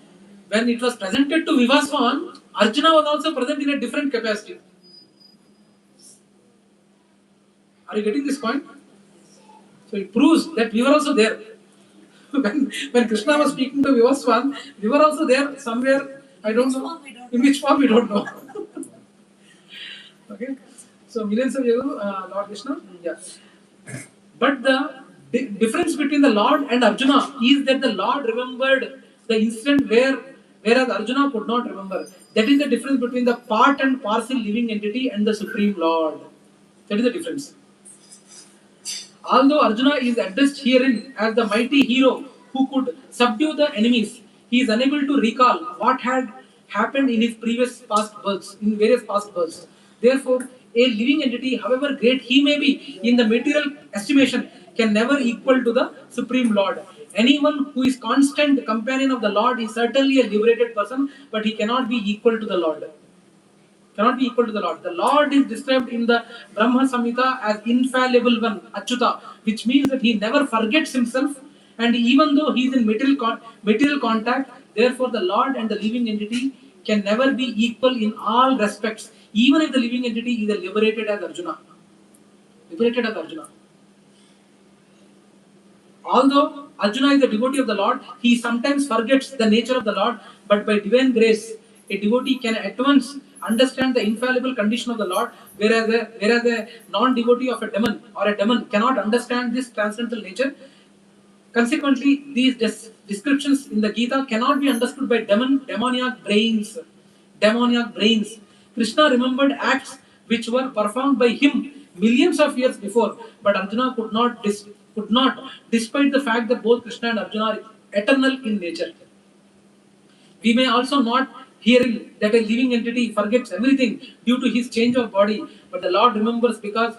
When it was presented to Vivaswan, Arjuna was also present in a different capacity. Are you getting this point? So it proves that we were also there. when Krishna was speaking to Vivaswan, we were also there somewhere, I don't know. In which form we don't know. Okay? So millions of years ago, Lord Krishna, yeah. But the difference between the Lord and Arjuna is that the Lord remembered the incident whereas Arjuna could not remember. That is the difference between the part and parcel living entity and the Supreme Lord. That is the difference. Although Arjuna is addressed herein as the mighty hero who could subdue the enemies, he is unable to recall what had happened in his various past births. Therefore, a living entity, however great he may be in the material estimation, can never equal to the Supreme Lord. Anyone who is constant companion of the Lord is certainly a liberated person, but he cannot be equal to the Lord. Cannot be equal to the Lord. The Lord is described in the Brahma Samhita as infallible one, Achyuta, which means that he never forgets himself, and even though he is in material contact, therefore the Lord and the living entity can never be equal in all respects, even if the living entity is liberated as Arjuna. Liberated as Arjuna. Although Arjuna is a devotee of the Lord, he sometimes forgets the nature of the Lord, but by divine grace, a devotee can at once understand the infallible condition of the Lord, whereas a non-devotee of a demon cannot understand this transcendental nature. Consequently, these descriptions in the Gita cannot be understood by demoniac brains. Demoniac brains. Krishna remembered acts which were performed by him millions of years before, but Arjuna could not, despite the fact that both Krishna and Arjuna are eternal in nature. We may also not hearing that a living entity forgets everything due to his change of body, but the Lord remembers because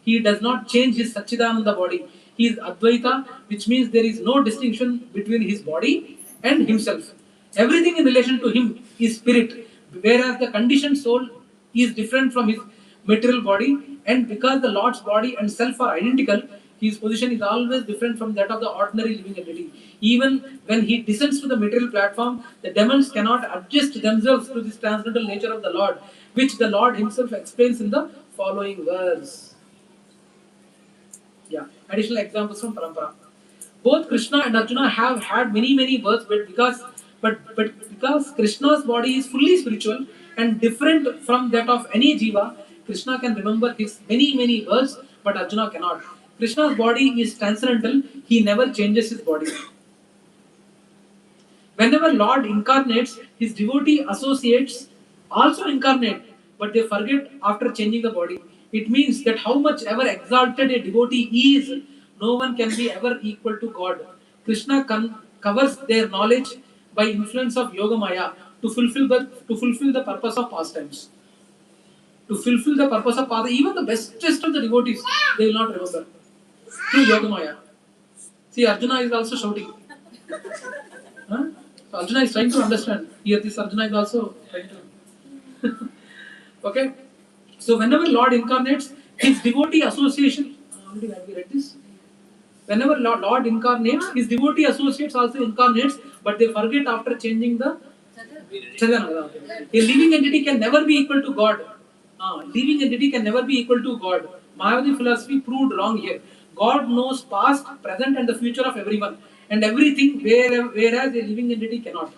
he does not change his Satchidananda body. He is Advaita, which means there is no distinction between his body and himself. Everything in relation to him is spirit, whereas the conditioned soul is different from his material body, and because the Lord's body and self are identical, his position is always different from that of the ordinary living entity. Even when he descends to the material platform, the demons cannot adjust themselves to this transcendental nature of the Lord, which the Lord himself explains in the following verse. Yeah, additional examples from Parampara. Both Krishna and Arjuna have had many births, but because Krishna's body is fully spiritual and different from that of any jiva, Krishna can remember his many births, but Arjuna cannot. Krishna's body is transcendental; he never changes his body. Whenever Lord incarnates, his devotee associates also incarnate, but they forget after changing the body. It means that how much ever exalted a devotee is, no one can be ever equal to God. Krishna covers their knowledge by influence of Yoga Maya to fulfill the purpose of pastimes. To fulfill the purpose of pastimes, even the bestest of the devotees, they will not remember. Through Yoga Maya. See, Arjuna is also shouting. Huh? So Arjuna is trying to understand. Here this Arjuna is also trying to. Okay. So whenever Lord incarnates, his devotee association. Already have we read this? Whenever Lord incarnates, his devotee associates also incarnates, but they forget after changing the Chaitanya. A living entity can never be equal to God. Living entity can never be equal to God. Mayavadi philosophy proved wrong here. God knows past, present, and the future of everyone and everything, whereas a living entity cannot.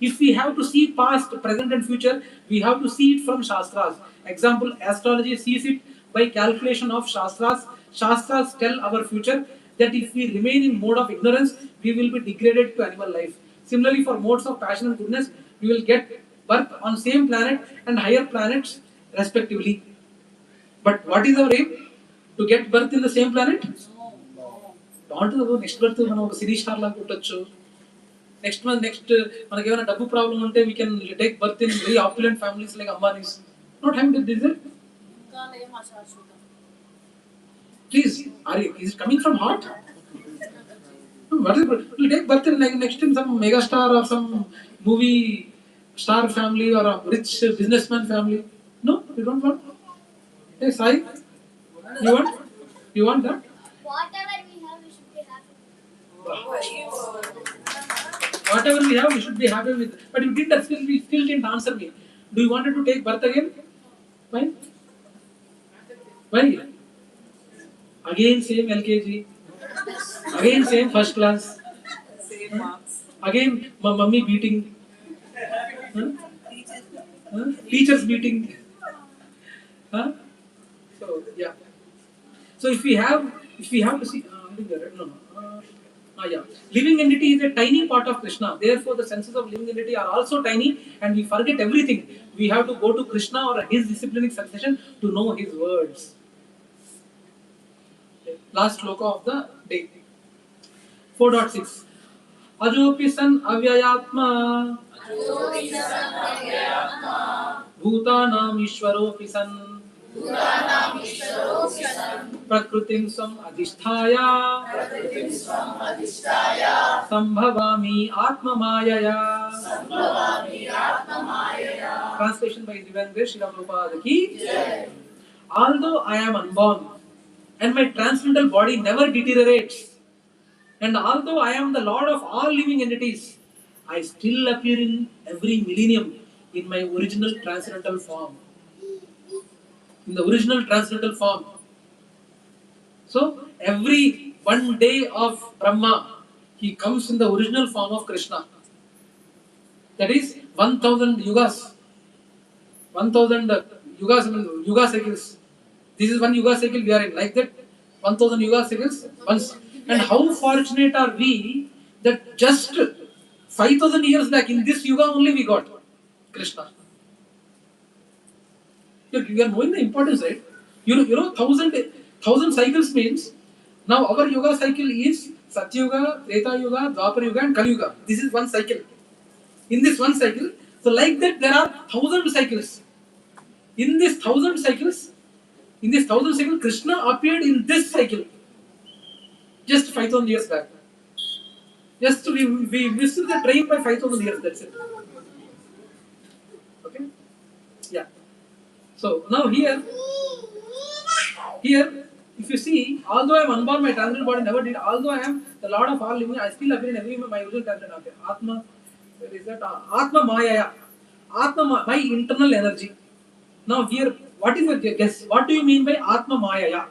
If we have to see past, present, and future, we have to see it from Shastras. Example, astrology sees it by calculation of Shastras. Shastras tell our future that if we remain in mode of ignorance, we will be degraded to animal life. Similarly, for modes of passion and goodness, we will get birth on same planet and higher planets respectively. But what is our aim? To get birth in the same planet? Next birth మనం ఒక series star లాగా పుట్టొచ్చు. Next మనకి ఏమైనా డబ్బు problem ఉంటే we can take birth in very opulent families like Ambani's. Not having the desire. Please, is it coming from heart? What is it? We'll take birth in like next in some mega star or some movie star family or a rich businessman family. No, we don't want. Hey, Sai, you want that? Whatever we have, we should be happy. Whatever we have, we should be happy with. But you still didn't answer me. Do you wanted to take birth again? Why? Why? Again same LKG. Again same first class. Same marks. Again my mummy beating. Teachers beating. So yeah. So if we have to see, living entity is a tiny part of Krishna. Therefore, the senses of living entity are also tiny, and we forget everything. We have to go to Krishna or his disciplinic succession to know his words. Last shloka of the day. 4.6. Ajopi san avyayatma bhutanam ishwaropi san prakritim swam adhisthaya sambhavami atma mayaya. Translation by Divine Grace Śrīla Prabhupāda ki. Although I am unborn and my transcendental body never deteriorates, and although I am the Lord of all living entities, I still appear in every millennium in my original transcendental form. In the original transcendental form. So, every one day of Brahma, he comes in the original form of Krishna. That is 1000 yugas. 1000 yugas, yuga cycles. This is one yuga cycle we are in. Like that, 1000 yuga cycles once. And how fortunate are we that just 5000 years back in this yuga only we got Krishna. You are knowing the importance, right? You know, thousand cycles means now our yoga cycle is Satyuga, Treta Yuga, Dwapara Yuga, and Kali Yuga. This is one cycle. In this one cycle, so like that there are 1000 cycles. In this 1000 cycles, Krishna appeared in this cycle just 5000 years back. Just we missed the train by 5000 years. That's it. Okay. Yeah. So now here, if you see, although I am unborn, my transcendental body never did. Although I am the Lord of all living, I still appear in every my original transcendental appear. Atma, where is that? Atma Maya. Atma, my internal energy. Now here, what is your guess? What do you mean by Atma Maya?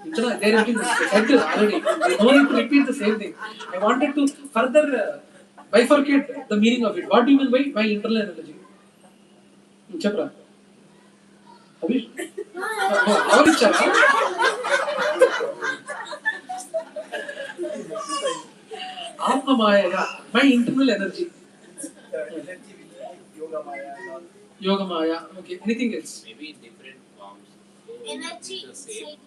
Internal energy. There has been said already. No need to repeat the same thing. I wanted to further bifurcate the meaning of it. What do you mean by my internal energy? Chapra. Abish? How is Chapra? Atma Maya, my internal energy. Yoga Maya and all. Yoga Maya. Okay. Anything else? Maybe in different forms. So Energy the same.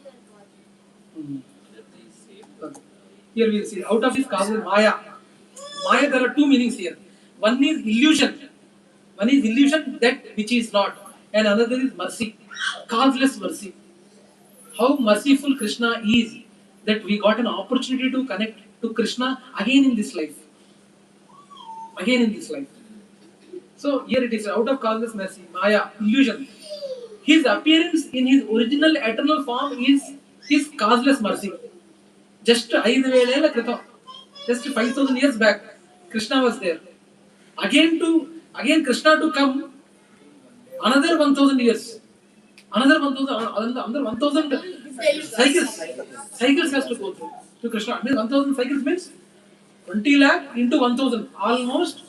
inside your body. Energy is same. Okay. Here we will see. Out of this causes Maya. Maya, there are two meanings here. One is illusion. One is illusion, that which is not. And another is mercy. Causeless mercy. How merciful Krishna is that we got an opportunity to connect to Krishna again in this life. Again in this life. So here it is out of causeless mercy, Maya, illusion. His appearance in his original eternal form is his causeless mercy. Just 5,000 kritam, just 5000 years back, Krishna was there. Again Krishna to come, another 1000 years. Another 1000 cycles has to go through to Krishna. I mean 1000 cycles means 20 lakh into 1000, almost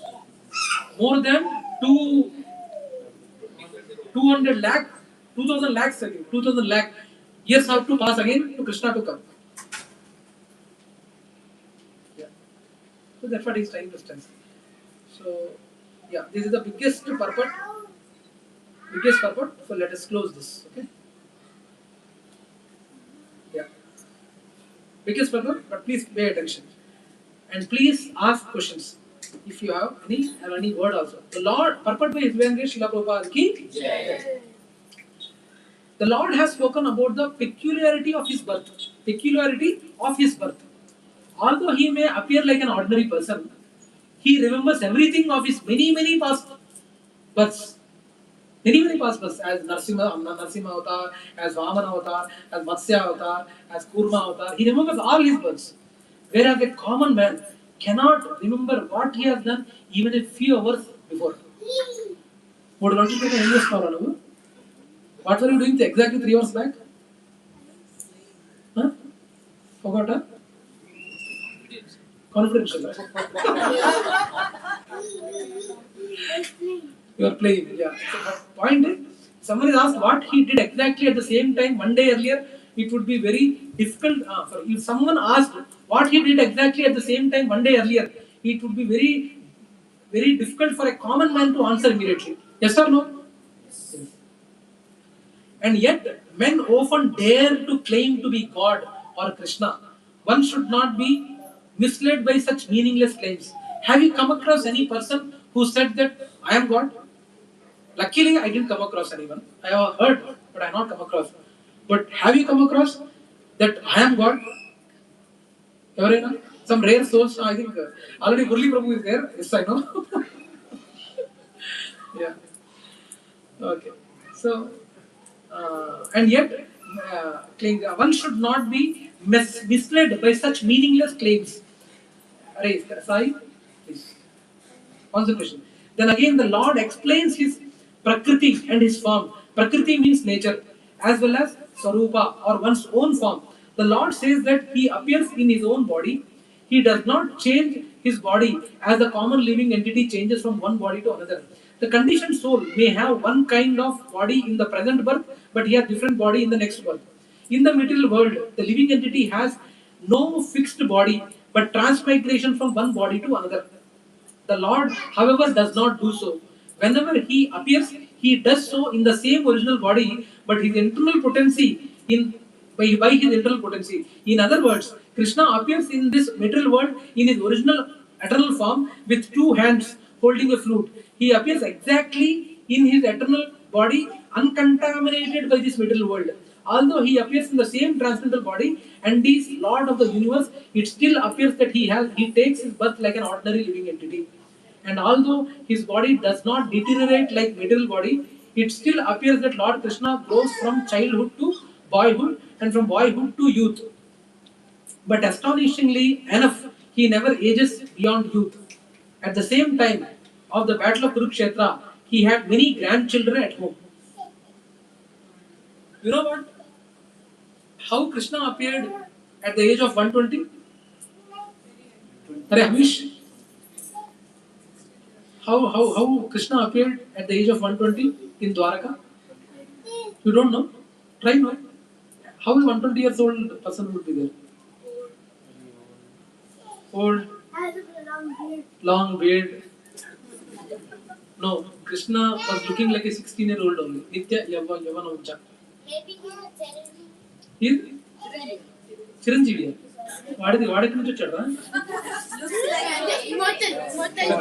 more than 200 lakh, 2000 lakhs again, 2000 lakh years have to pass again to Krishna to come. Yeah. So that's what is time distance. So yeah, this is the biggest purport. So let us close this. Okay. Yeah. Biggest purport, but please pay attention. And please ask questions. If you have any word also. The Lord, purport by His Holiness Śrīla Prabhupāda ki Jai. The Lord has spoken about the peculiarity of His birth. Although He may appear like an ordinary person, He remembers everything of His many past births. Many past births, as Narsimha avatar, as Vamana avatar, as Matsya avatar, as Kurma avatar. He remembers all His births. Whereas a common man cannot remember what he has done even a few hours before. What were you doing exactly 3 hours back? Huh? Forgot, huh? Confidential. You are playing, yeah. So the point is, someone is asked what he did exactly at the same time one day earlier, it would be very difficult. If someone asked what he did exactly at the same time one day earlier, it would be very difficult for a common man to answer immediately. Yes or no? Yes. And yet, men often dare to claim to be God or Krishna. One should not be misled by such meaningless claims. Have you come across any person who said that I am God? Luckily, I didn't come across anyone. I have heard, but I have not come across. But have you come across that I am God? Some rare souls, I think already Gauḍīya Prabhu is there. Yes, I know. Yeah. Okay. So, and yet, one should not be misled by such meaningless claims. Hare, Sai, please. Concentration. Then again the Lord explains his Prakriti and his form. Prakriti means nature, as well as Swarupa or one's own form. The Lord says that he appears in his own body. He does not change his body as the common living entity changes from one body to another. The conditioned soul may have one kind of body in the present birth, but he has different body in the next birth. In the material world, the living entity has no fixed body, but transmigration from one body to another. The Lord, however, does not do so. Whenever he appears, he does so in the same original body, but his internal potency by his internal potency. In other words, Krishna appears in this material world in his original eternal form with two hands holding a flute. He appears exactly in his eternal body, uncontaminated by this material world. Although he appears in the same transcendental body and is Lord of the universe, it still appears that he takes his birth like an ordinary living entity. And although his body does not deteriorate like material body, it still appears that Lord Krishna grows from childhood to boyhood and from boyhood to youth. But astonishingly enough, he never ages beyond youth. At the same time of the battle of Kurukshetra, he had many grandchildren at home. You know what? How Krishna appeared at the age of 120? Hare Hamish? How Krishna appeared at the age of 120 in Dwaraka? You don't know? Try no. How is 120 years old person would be there? Old, long beard. No, Krishna was looking like a 16-year-old only. Nitya Yavana Ucha. Maybe He is Chiranjeevi. Vaadiki nunchi vachada?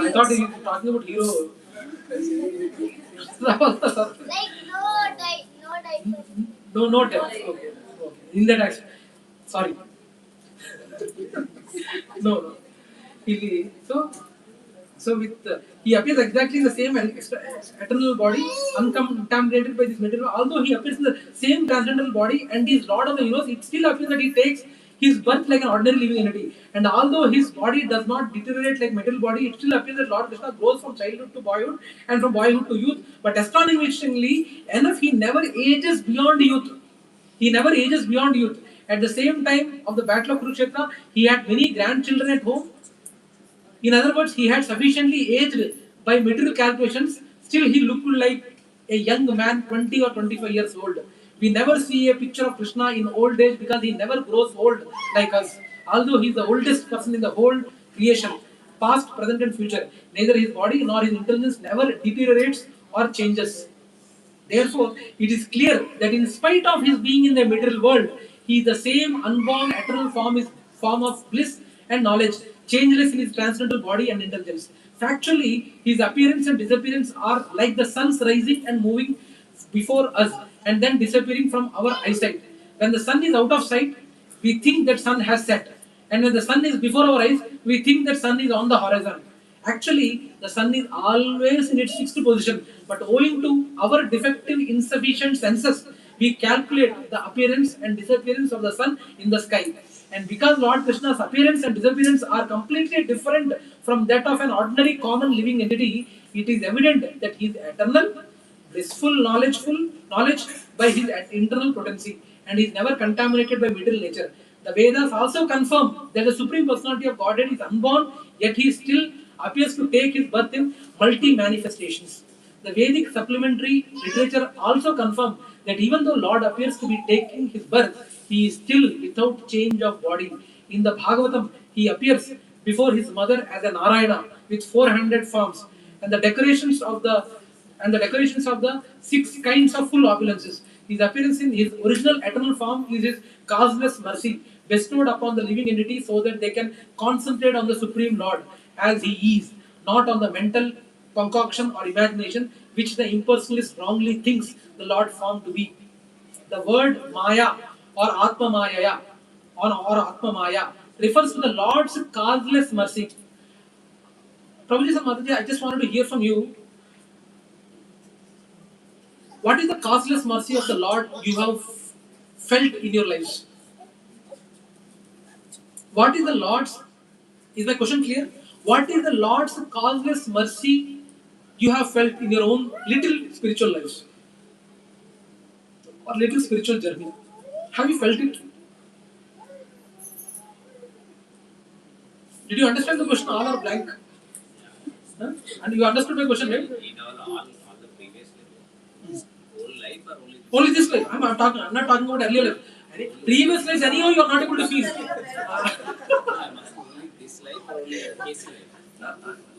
I thought he was talking about hero. No type. Okay. In that aspect. Sorry. No. So with he appears exactly in the same eternal body, uncontaminated by this material. Although he appears in the same transcendental body and is Lord of the universe, it still appears that he takes his birth like an ordinary living entity. And although his body does not deteriorate like material body, it still appears that Lord Krishna grows from childhood to boyhood and from boyhood to youth. But astonishingly enough, he never ages beyond youth. He never ages beyond youth. At the same time of the battle of Kurukshetra, he had many grandchildren at home. In other words, he had sufficiently aged by material calculations. Still, he looked like a young man, 20 or 25 years old. We never see a picture of Krishna in old age because he never grows old like us. Although he is the oldest person in the whole creation, past, present, and future, neither his body nor his intelligence never deteriorates or changes. Therefore, it is clear that in spite of his being in the material world, he is the same unborn eternal form of bliss and knowledge, changeless in his transcendental body and intelligence. Factually, his appearance and disappearance are like the sun's rising and moving before us and then disappearing from our eyesight. When the sun is out of sight, we think that sun has set. And when the sun is before our eyes, we think that sun is on the horizon. Actually, the sun is always in its fixed position, but owing to our defective, insufficient senses, we calculate the appearance and disappearance of the sun in the sky. And because Lord Krishna's appearance and disappearance are completely different from that of an ordinary common living entity, it is evident that he is eternal, blissful, knowledge by his internal potency, and is never contaminated by material nature. The Vedas also confirm that the Supreme Personality of Godhead is unborn, yet he still appears to take his birth in multi-manifestations. The Vedic supplementary literature also confirm that even though Lord appears to be taking his birth, he is still without change of body. In the Bhagavatam, he appears before his mother as a Narayana with 400 forms, and the decorations of the 6 kinds of full opulences. His appearance in his original eternal form is his causeless mercy bestowed upon the living entity so that they can concentrate on the Supreme Lord as he is, not on the mental concoction or imagination which the impersonalist wrongly thinks the Lord form to be. The word Maya or Atma Maya or Atma Maya refers to the Lord's causeless mercy. Prabhuji Mataji, I just wanted to hear from you. What is the causeless mercy of the Lord you have felt in your lives? What is the Lord's? Is my question clear? What is the Lord's causeless mercy you have felt in your own little spiritual lives or little spiritual journey? Have you felt it? Did you understand the question? All are blank. Huh? And you understood my question, right? In all the previous life, whole life or only this? Only this life. I'm not talking about earlier life. Previous lives, anyhow, you are not able to feel. I'm asking only this life or only the case life?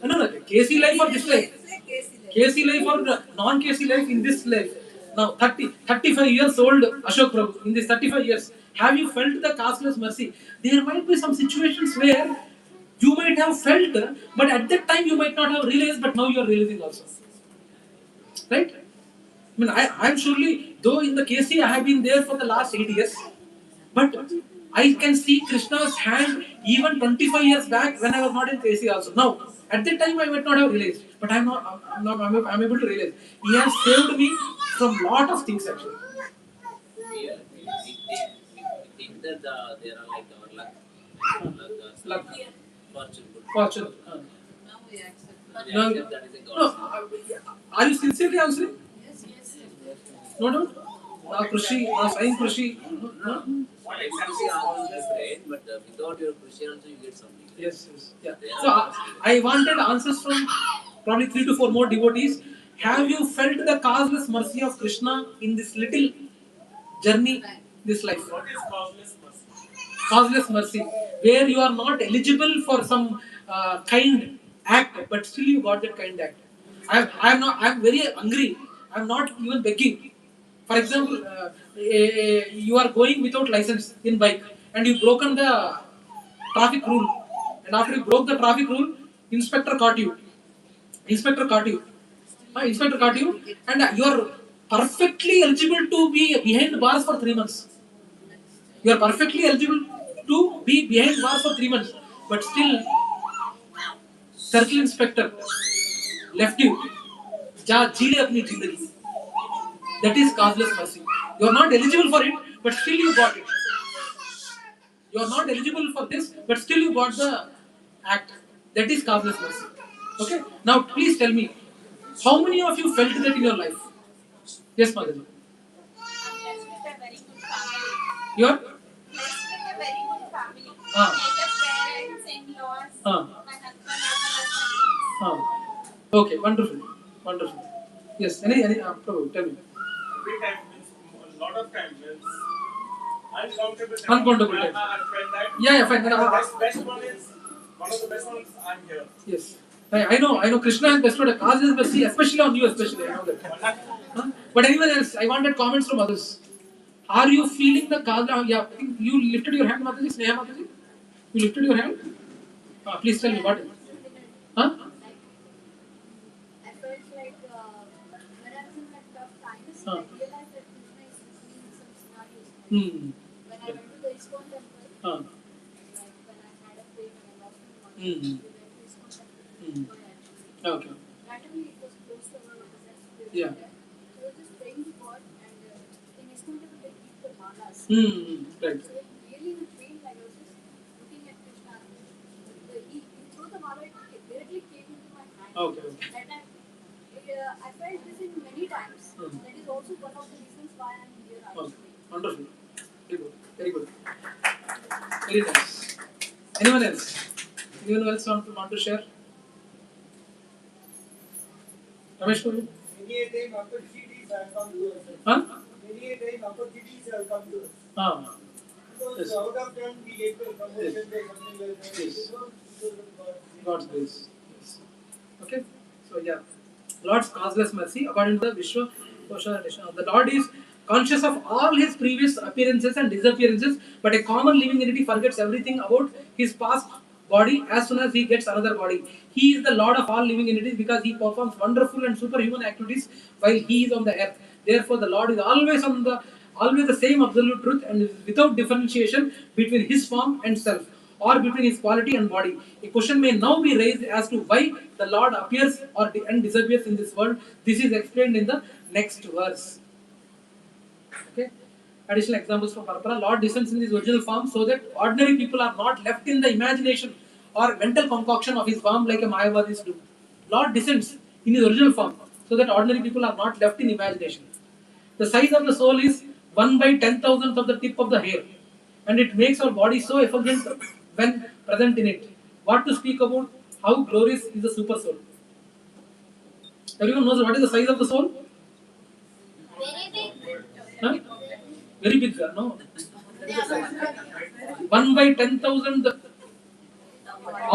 No. KC life or this life? KC life or non-KC life in this life. Now, 35 years old Ashok Prabhu, in these 35 years, have you felt the causeless mercy? There might be some situations where you might have felt, but at that time you might not have realized, but now you are realizing also. Right? I mean, I'm surely, though in the KC I have been there for the last 8 years, but I can see Krishna's hand even 25 years back when I was not in KC also. Now, at that time I might not have realized, but I'm able to realize. He has saved me from lot of things actually. We think that they are like our luck, Luck. fortune. Fortune. Now we accept. We accept that is a God's No, are you sincerely answering? Yes. No doubt. Krushi, saying Krushi. No? Accepting all is great, but without your Krishna also you get something. Yes. Yeah. So I wanted answers from probably 3 to 4 more devotees. Have you felt the causeless mercy of Krishna in this little journey, this life? What is causeless mercy? Causeless mercy, where you are not eligible for some kind act, but still you got that kind act. I'm very hungry. I'm not even begging. For example, you are going without license in bike and you broken the traffic rule. And after you broke the traffic rule, inspector caught you. Inspector caught you. And you are perfectly eligible to be behind bars for 3 months. You are perfectly eligible to be behind bars for 3 months. But still, circle inspector left you. Ja jeele apni zindagi. That is causeless mercy. You are not eligible for it, but still you got it. You are not eligible for this, but still you got the act. That is causeless mercy. Okay? Now please tell me, how many of you felt that in your life? Yes, Madhaji. I'm blessed with a very good family. You are? Blessed with a very good family. Ah. Like the parents, in-laws, Ah. my husband, Okay, wonderful. Yes, any Prabhu, tell me. Every time means a lot of time means uncomfortable. Uncomfortable I time. felt that. Yeah, fine. The best one is one of the best ones. I'm here. Yes. I know Krishna has bestowed a causeless mercy, especially on you, especially. I know that. Huh? But anyone else, I wanted comments from others. Are you feeling the causeless? Yeah, I think you lifted your hand, Mataji, Sneha Mataji. You lifted your hand? Please tell me what. Huh? I felt like when I was in that tough times, Huh. I realized that Krishna is listening some scenarios. Hmm. When I went to the ISKCON temple, Huh. like when I had a faith and I lost my mind, Hmm. we went to ISKCON temple. Okay. Randomly, it was close to our possessed. Yeah. So I was just praying to God, and in ISKCON temple they keep the malas. Right. So really in a dream, like I was just looking at Krishna. He threw the mala, it directly came into my hand. Okay. And I felt this in many times. Hmm. That is also one of the reasons why I'm here Okay. actually. Wonderful. Very good. Very nice. Anyone else? Anyone else want to share? Ramesh, for you? Many a time opportunities have come to us. Huh? Many a time opportunities have come to us. Because Yes. out of them we get a promotion or something like that. Yes. It is not because of God. God's grace. Yes. Okay. So yeah, Lord's causeless mercy, according to the Vishwa Kosha edition. The Lord is conscious of all his previous appearances and disappearances, but a common living entity forgets everything about his past body as soon as he gets another body. He is the Lord of all living entities because he performs wonderful and superhuman activities while he is on the earth. Therefore, the Lord is always the same absolute truth and is without differentiation between his form and self, or between his quality and body. A question may now be raised as to why the Lord appears and disappears in this world. This is explained in the next verse. Okay. Additional examples from Parapara. Lord descends in his original form so that ordinary people are not left in the imagination or mental concoction of his form like a Mayavadis do. Lord descends in his original form so that ordinary people are not left in imagination. The size of the soul is 1 by 10,000th of the tip of the hair, and it makes our body so effulgent when present in it. What to speak about how glorious is the super soul? Everyone knows what is the size of the soul? Very big. Huh? Very big, sir. No. 1 by 10,000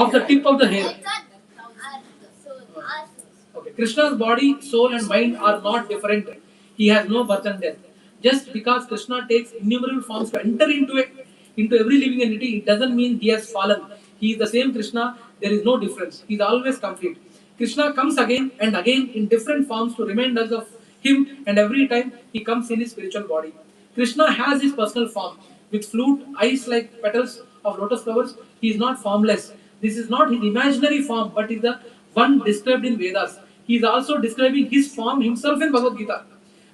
of the tip of the hair. Okay. Krishna's body, soul, and mind are not different. He has no birth and death. Just because Krishna takes innumerable forms to enter into every living entity, it doesn't mean he has fallen. He is the same Krishna. There is no difference. He is always complete. Krishna comes again and again in different forms to remind us of him, and every time he comes in his spiritual body. Krishna has his personal form with flute, eyes like petals of lotus flowers. He is not formless. This is not his imaginary form, but is the one described in Vedas. He is also describing his form himself in Bhagavad Gita.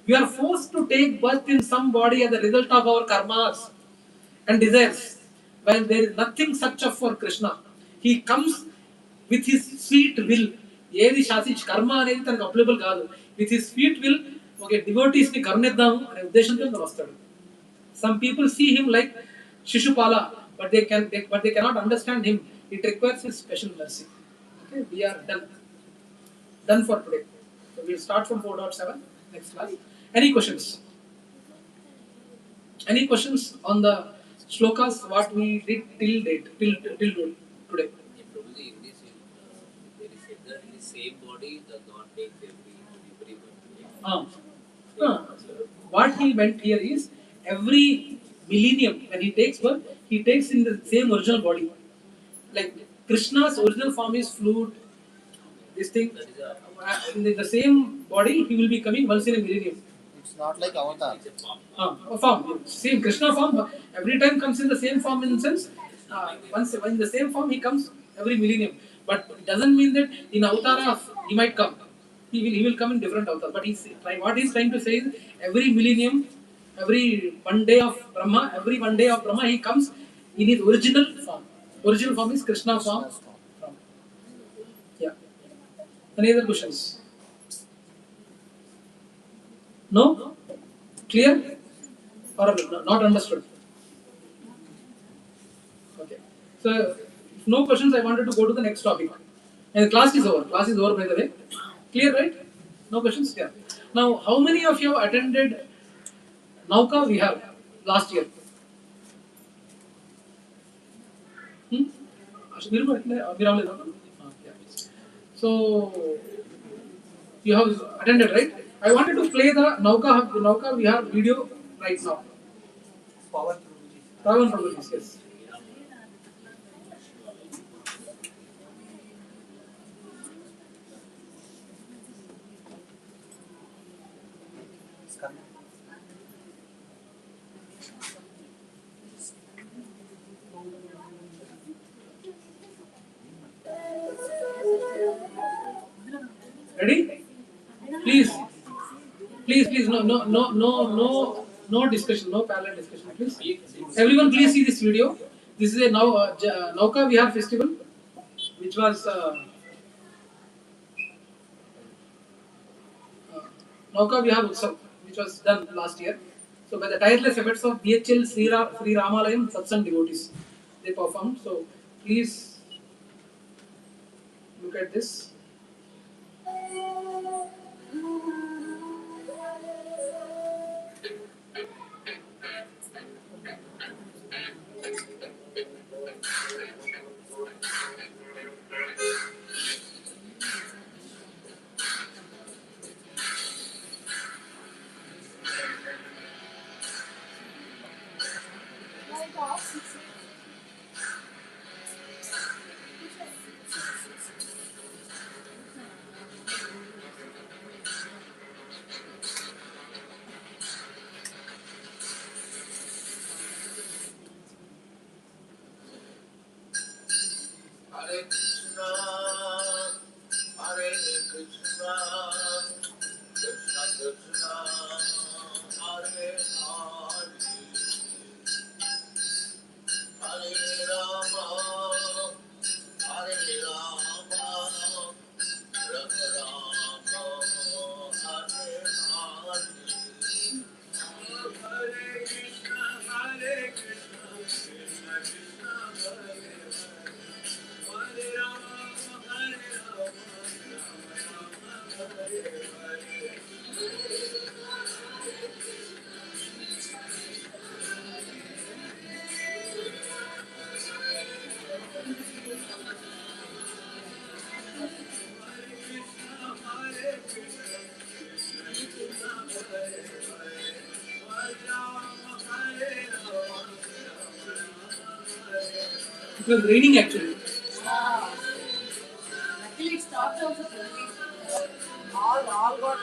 We are forced to take birth in some body as a result of our karmas and desires, while there is nothing such of for Krishna. He comes with his sweet will. ఏది శాసించి కర్మ అనేది తనకు applicable కాదు. With his sweet will okay devotees ని కరుణిద్దాము అనే ఉద్దేశంతో తను వస్తాడు. Some people see him like Shishupala, but they cannot understand him. It requires his special mercy. Okay, we are done for today. So we'll start from 4.7 next class. Any questions? Any questions on the shlokas what we did till today? Probably in this, there is said that in the same body the God takes every birth. What he meant here is every millennium when he takes birth, he takes in the same original body. Like Krishna's original form is flute. This thing in the same body he will be coming once in a millennium. It's not like avatar. It's a form. A form, same Krishna form. Every time comes in the same form in the sense. Once in the same form he comes every millennium. But it doesn't mean that in avatara he might come. He will come in different avatars. But what he's trying to say is every millennium, every one day of Brahma, he comes in his original form. Original form is Krishna form. Yeah. Any other questions? No? Clear? Or not understood? Okay. So, if no questions, I wanted to go to the next topic. And the class is over. Class is over, by the way. Clear, right? No questions? Yeah. Now, how many of you have attended Nauka Vihar last year? So, you have attended, right? I wanted to play the Nauka Vihar video right now. Pavan Prabhuji, yes. Ready? Please, no discussion, no parallel discussion, please. Everyone, please see this video. This is a Nauka Vihar festival, which was Nauka Vihar Utsav, which was done last year. So, by the tireless efforts of BHL Sri Ramalayam satsang devotees, they performed. So, please look at this. Hare Krishna, Hare Krishna, Krishna Krishna, Hare Hare, Hare Rama, It was raining actually. Actually, it stopped also. All got.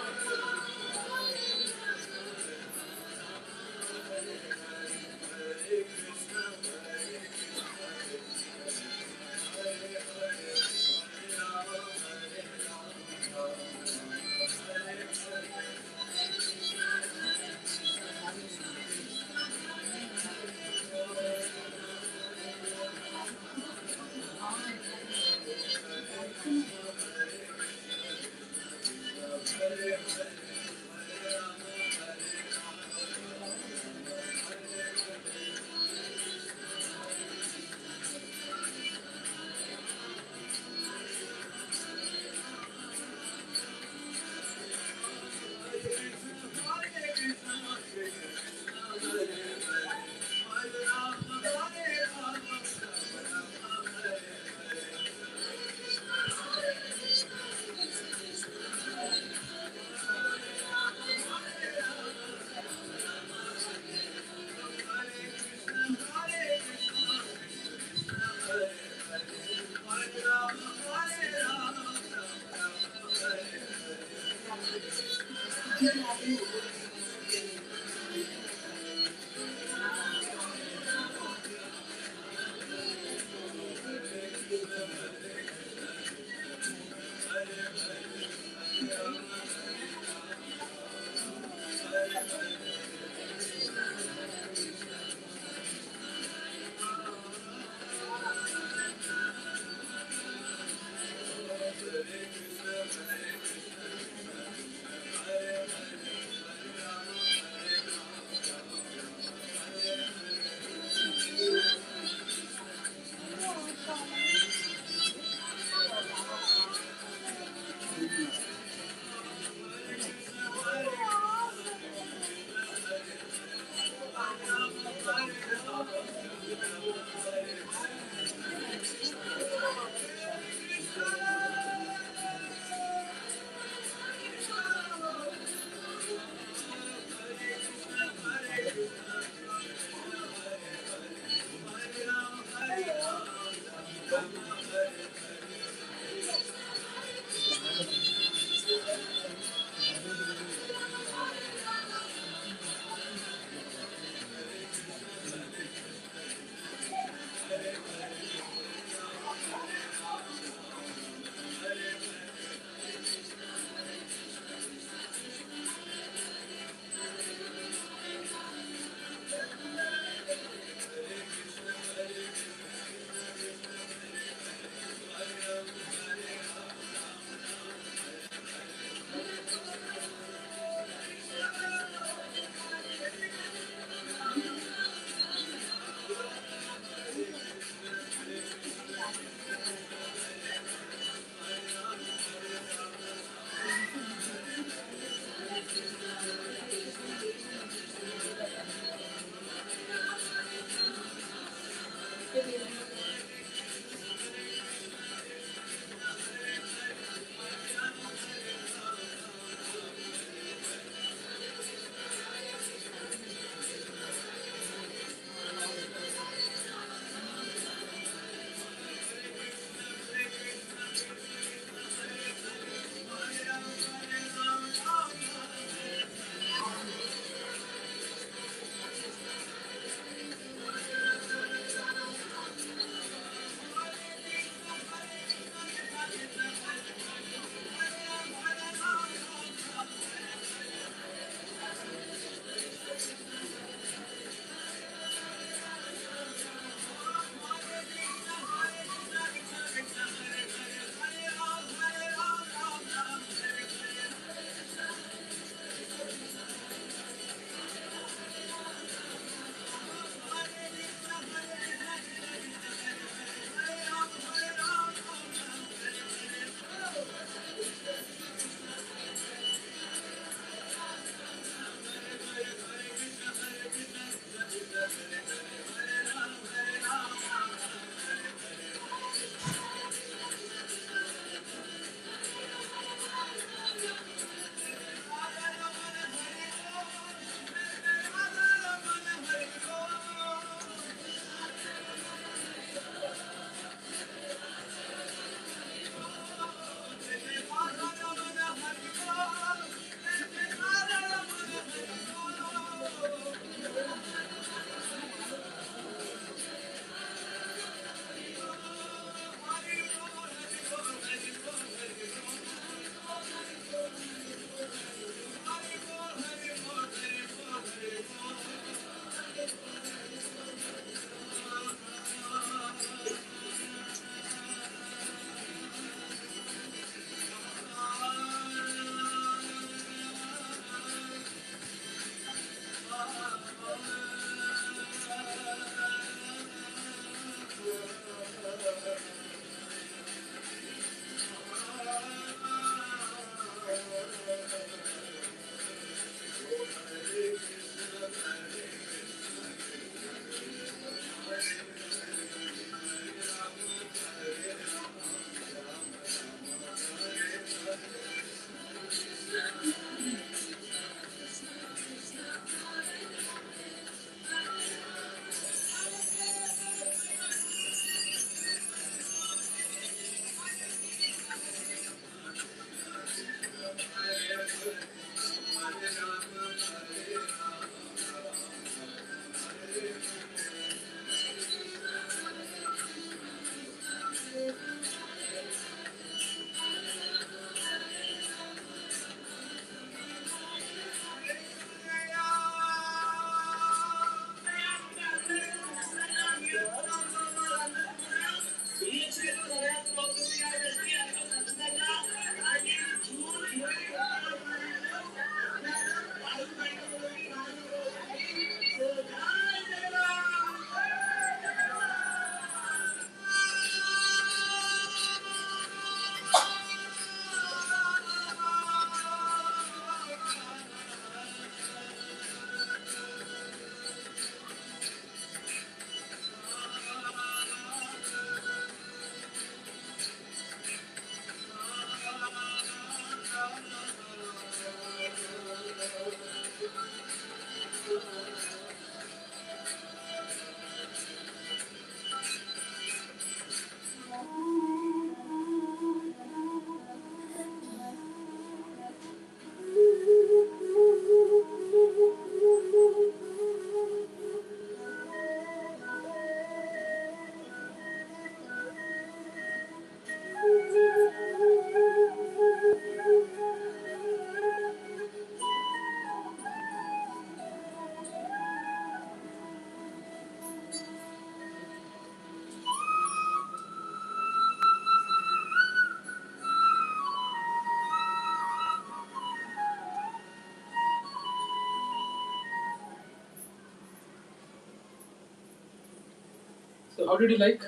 So how did you like?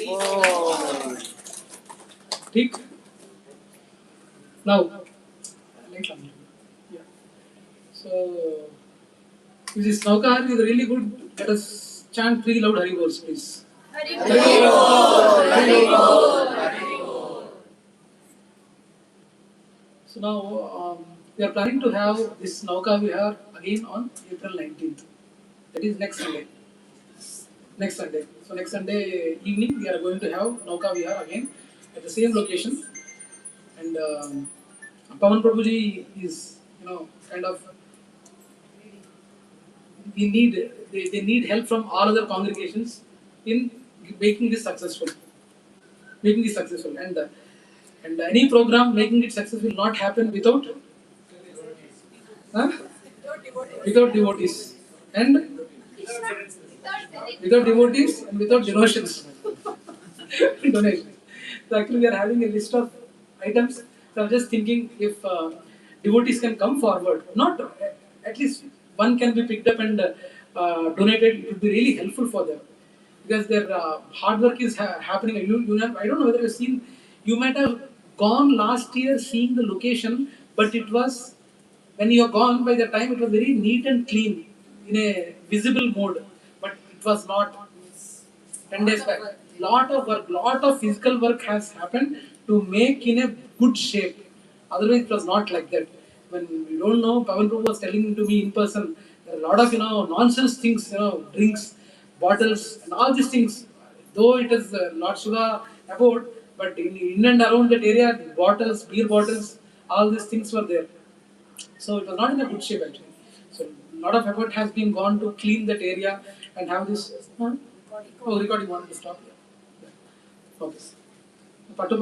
Oh. ठीक? Now, like something. Yeah. So, if this Nauka is really good, let us chant 3 loud Hari Bols, please. Hari So now we are planning to have this Nauka Vihar again on April 19th. That is next Sunday. Next Sunday. So next Sunday evening we are going to have Nauka Vihar again at the same location. And Pavan Prabhuji is, kind of, they need help from all other congregations in making this successful. And any program making it successful will not happen without without devotees and without devotees and without donations. Donations. So actually we are having a list of items. So I'm just thinking if devotees can come forward, not at least one can be picked up and donated, it would be really helpful for them. Because their hard work is happening. I don't know whether you've seen, you might have gone last year seeing the location, but it was, when you are gone, by the time it was very neat and clean, in a visible mode. But it was not 10 days back. Lot of work, lot of physical work has happened to make in a good shape. Otherwise, it was not like that. When we don't know, Pavan Prabhu was telling to me in person, there are a lot of nonsense things, drinks, bottles, and all these things. Though it is Lord Shiva abode, but in and around that area, bottles, beer bottles, all these things were there. So it was not in a good shape actually. So a lot of effort has been gone to clean that area and have this. Recording wanted to stop. Yeah. Okay. Pattu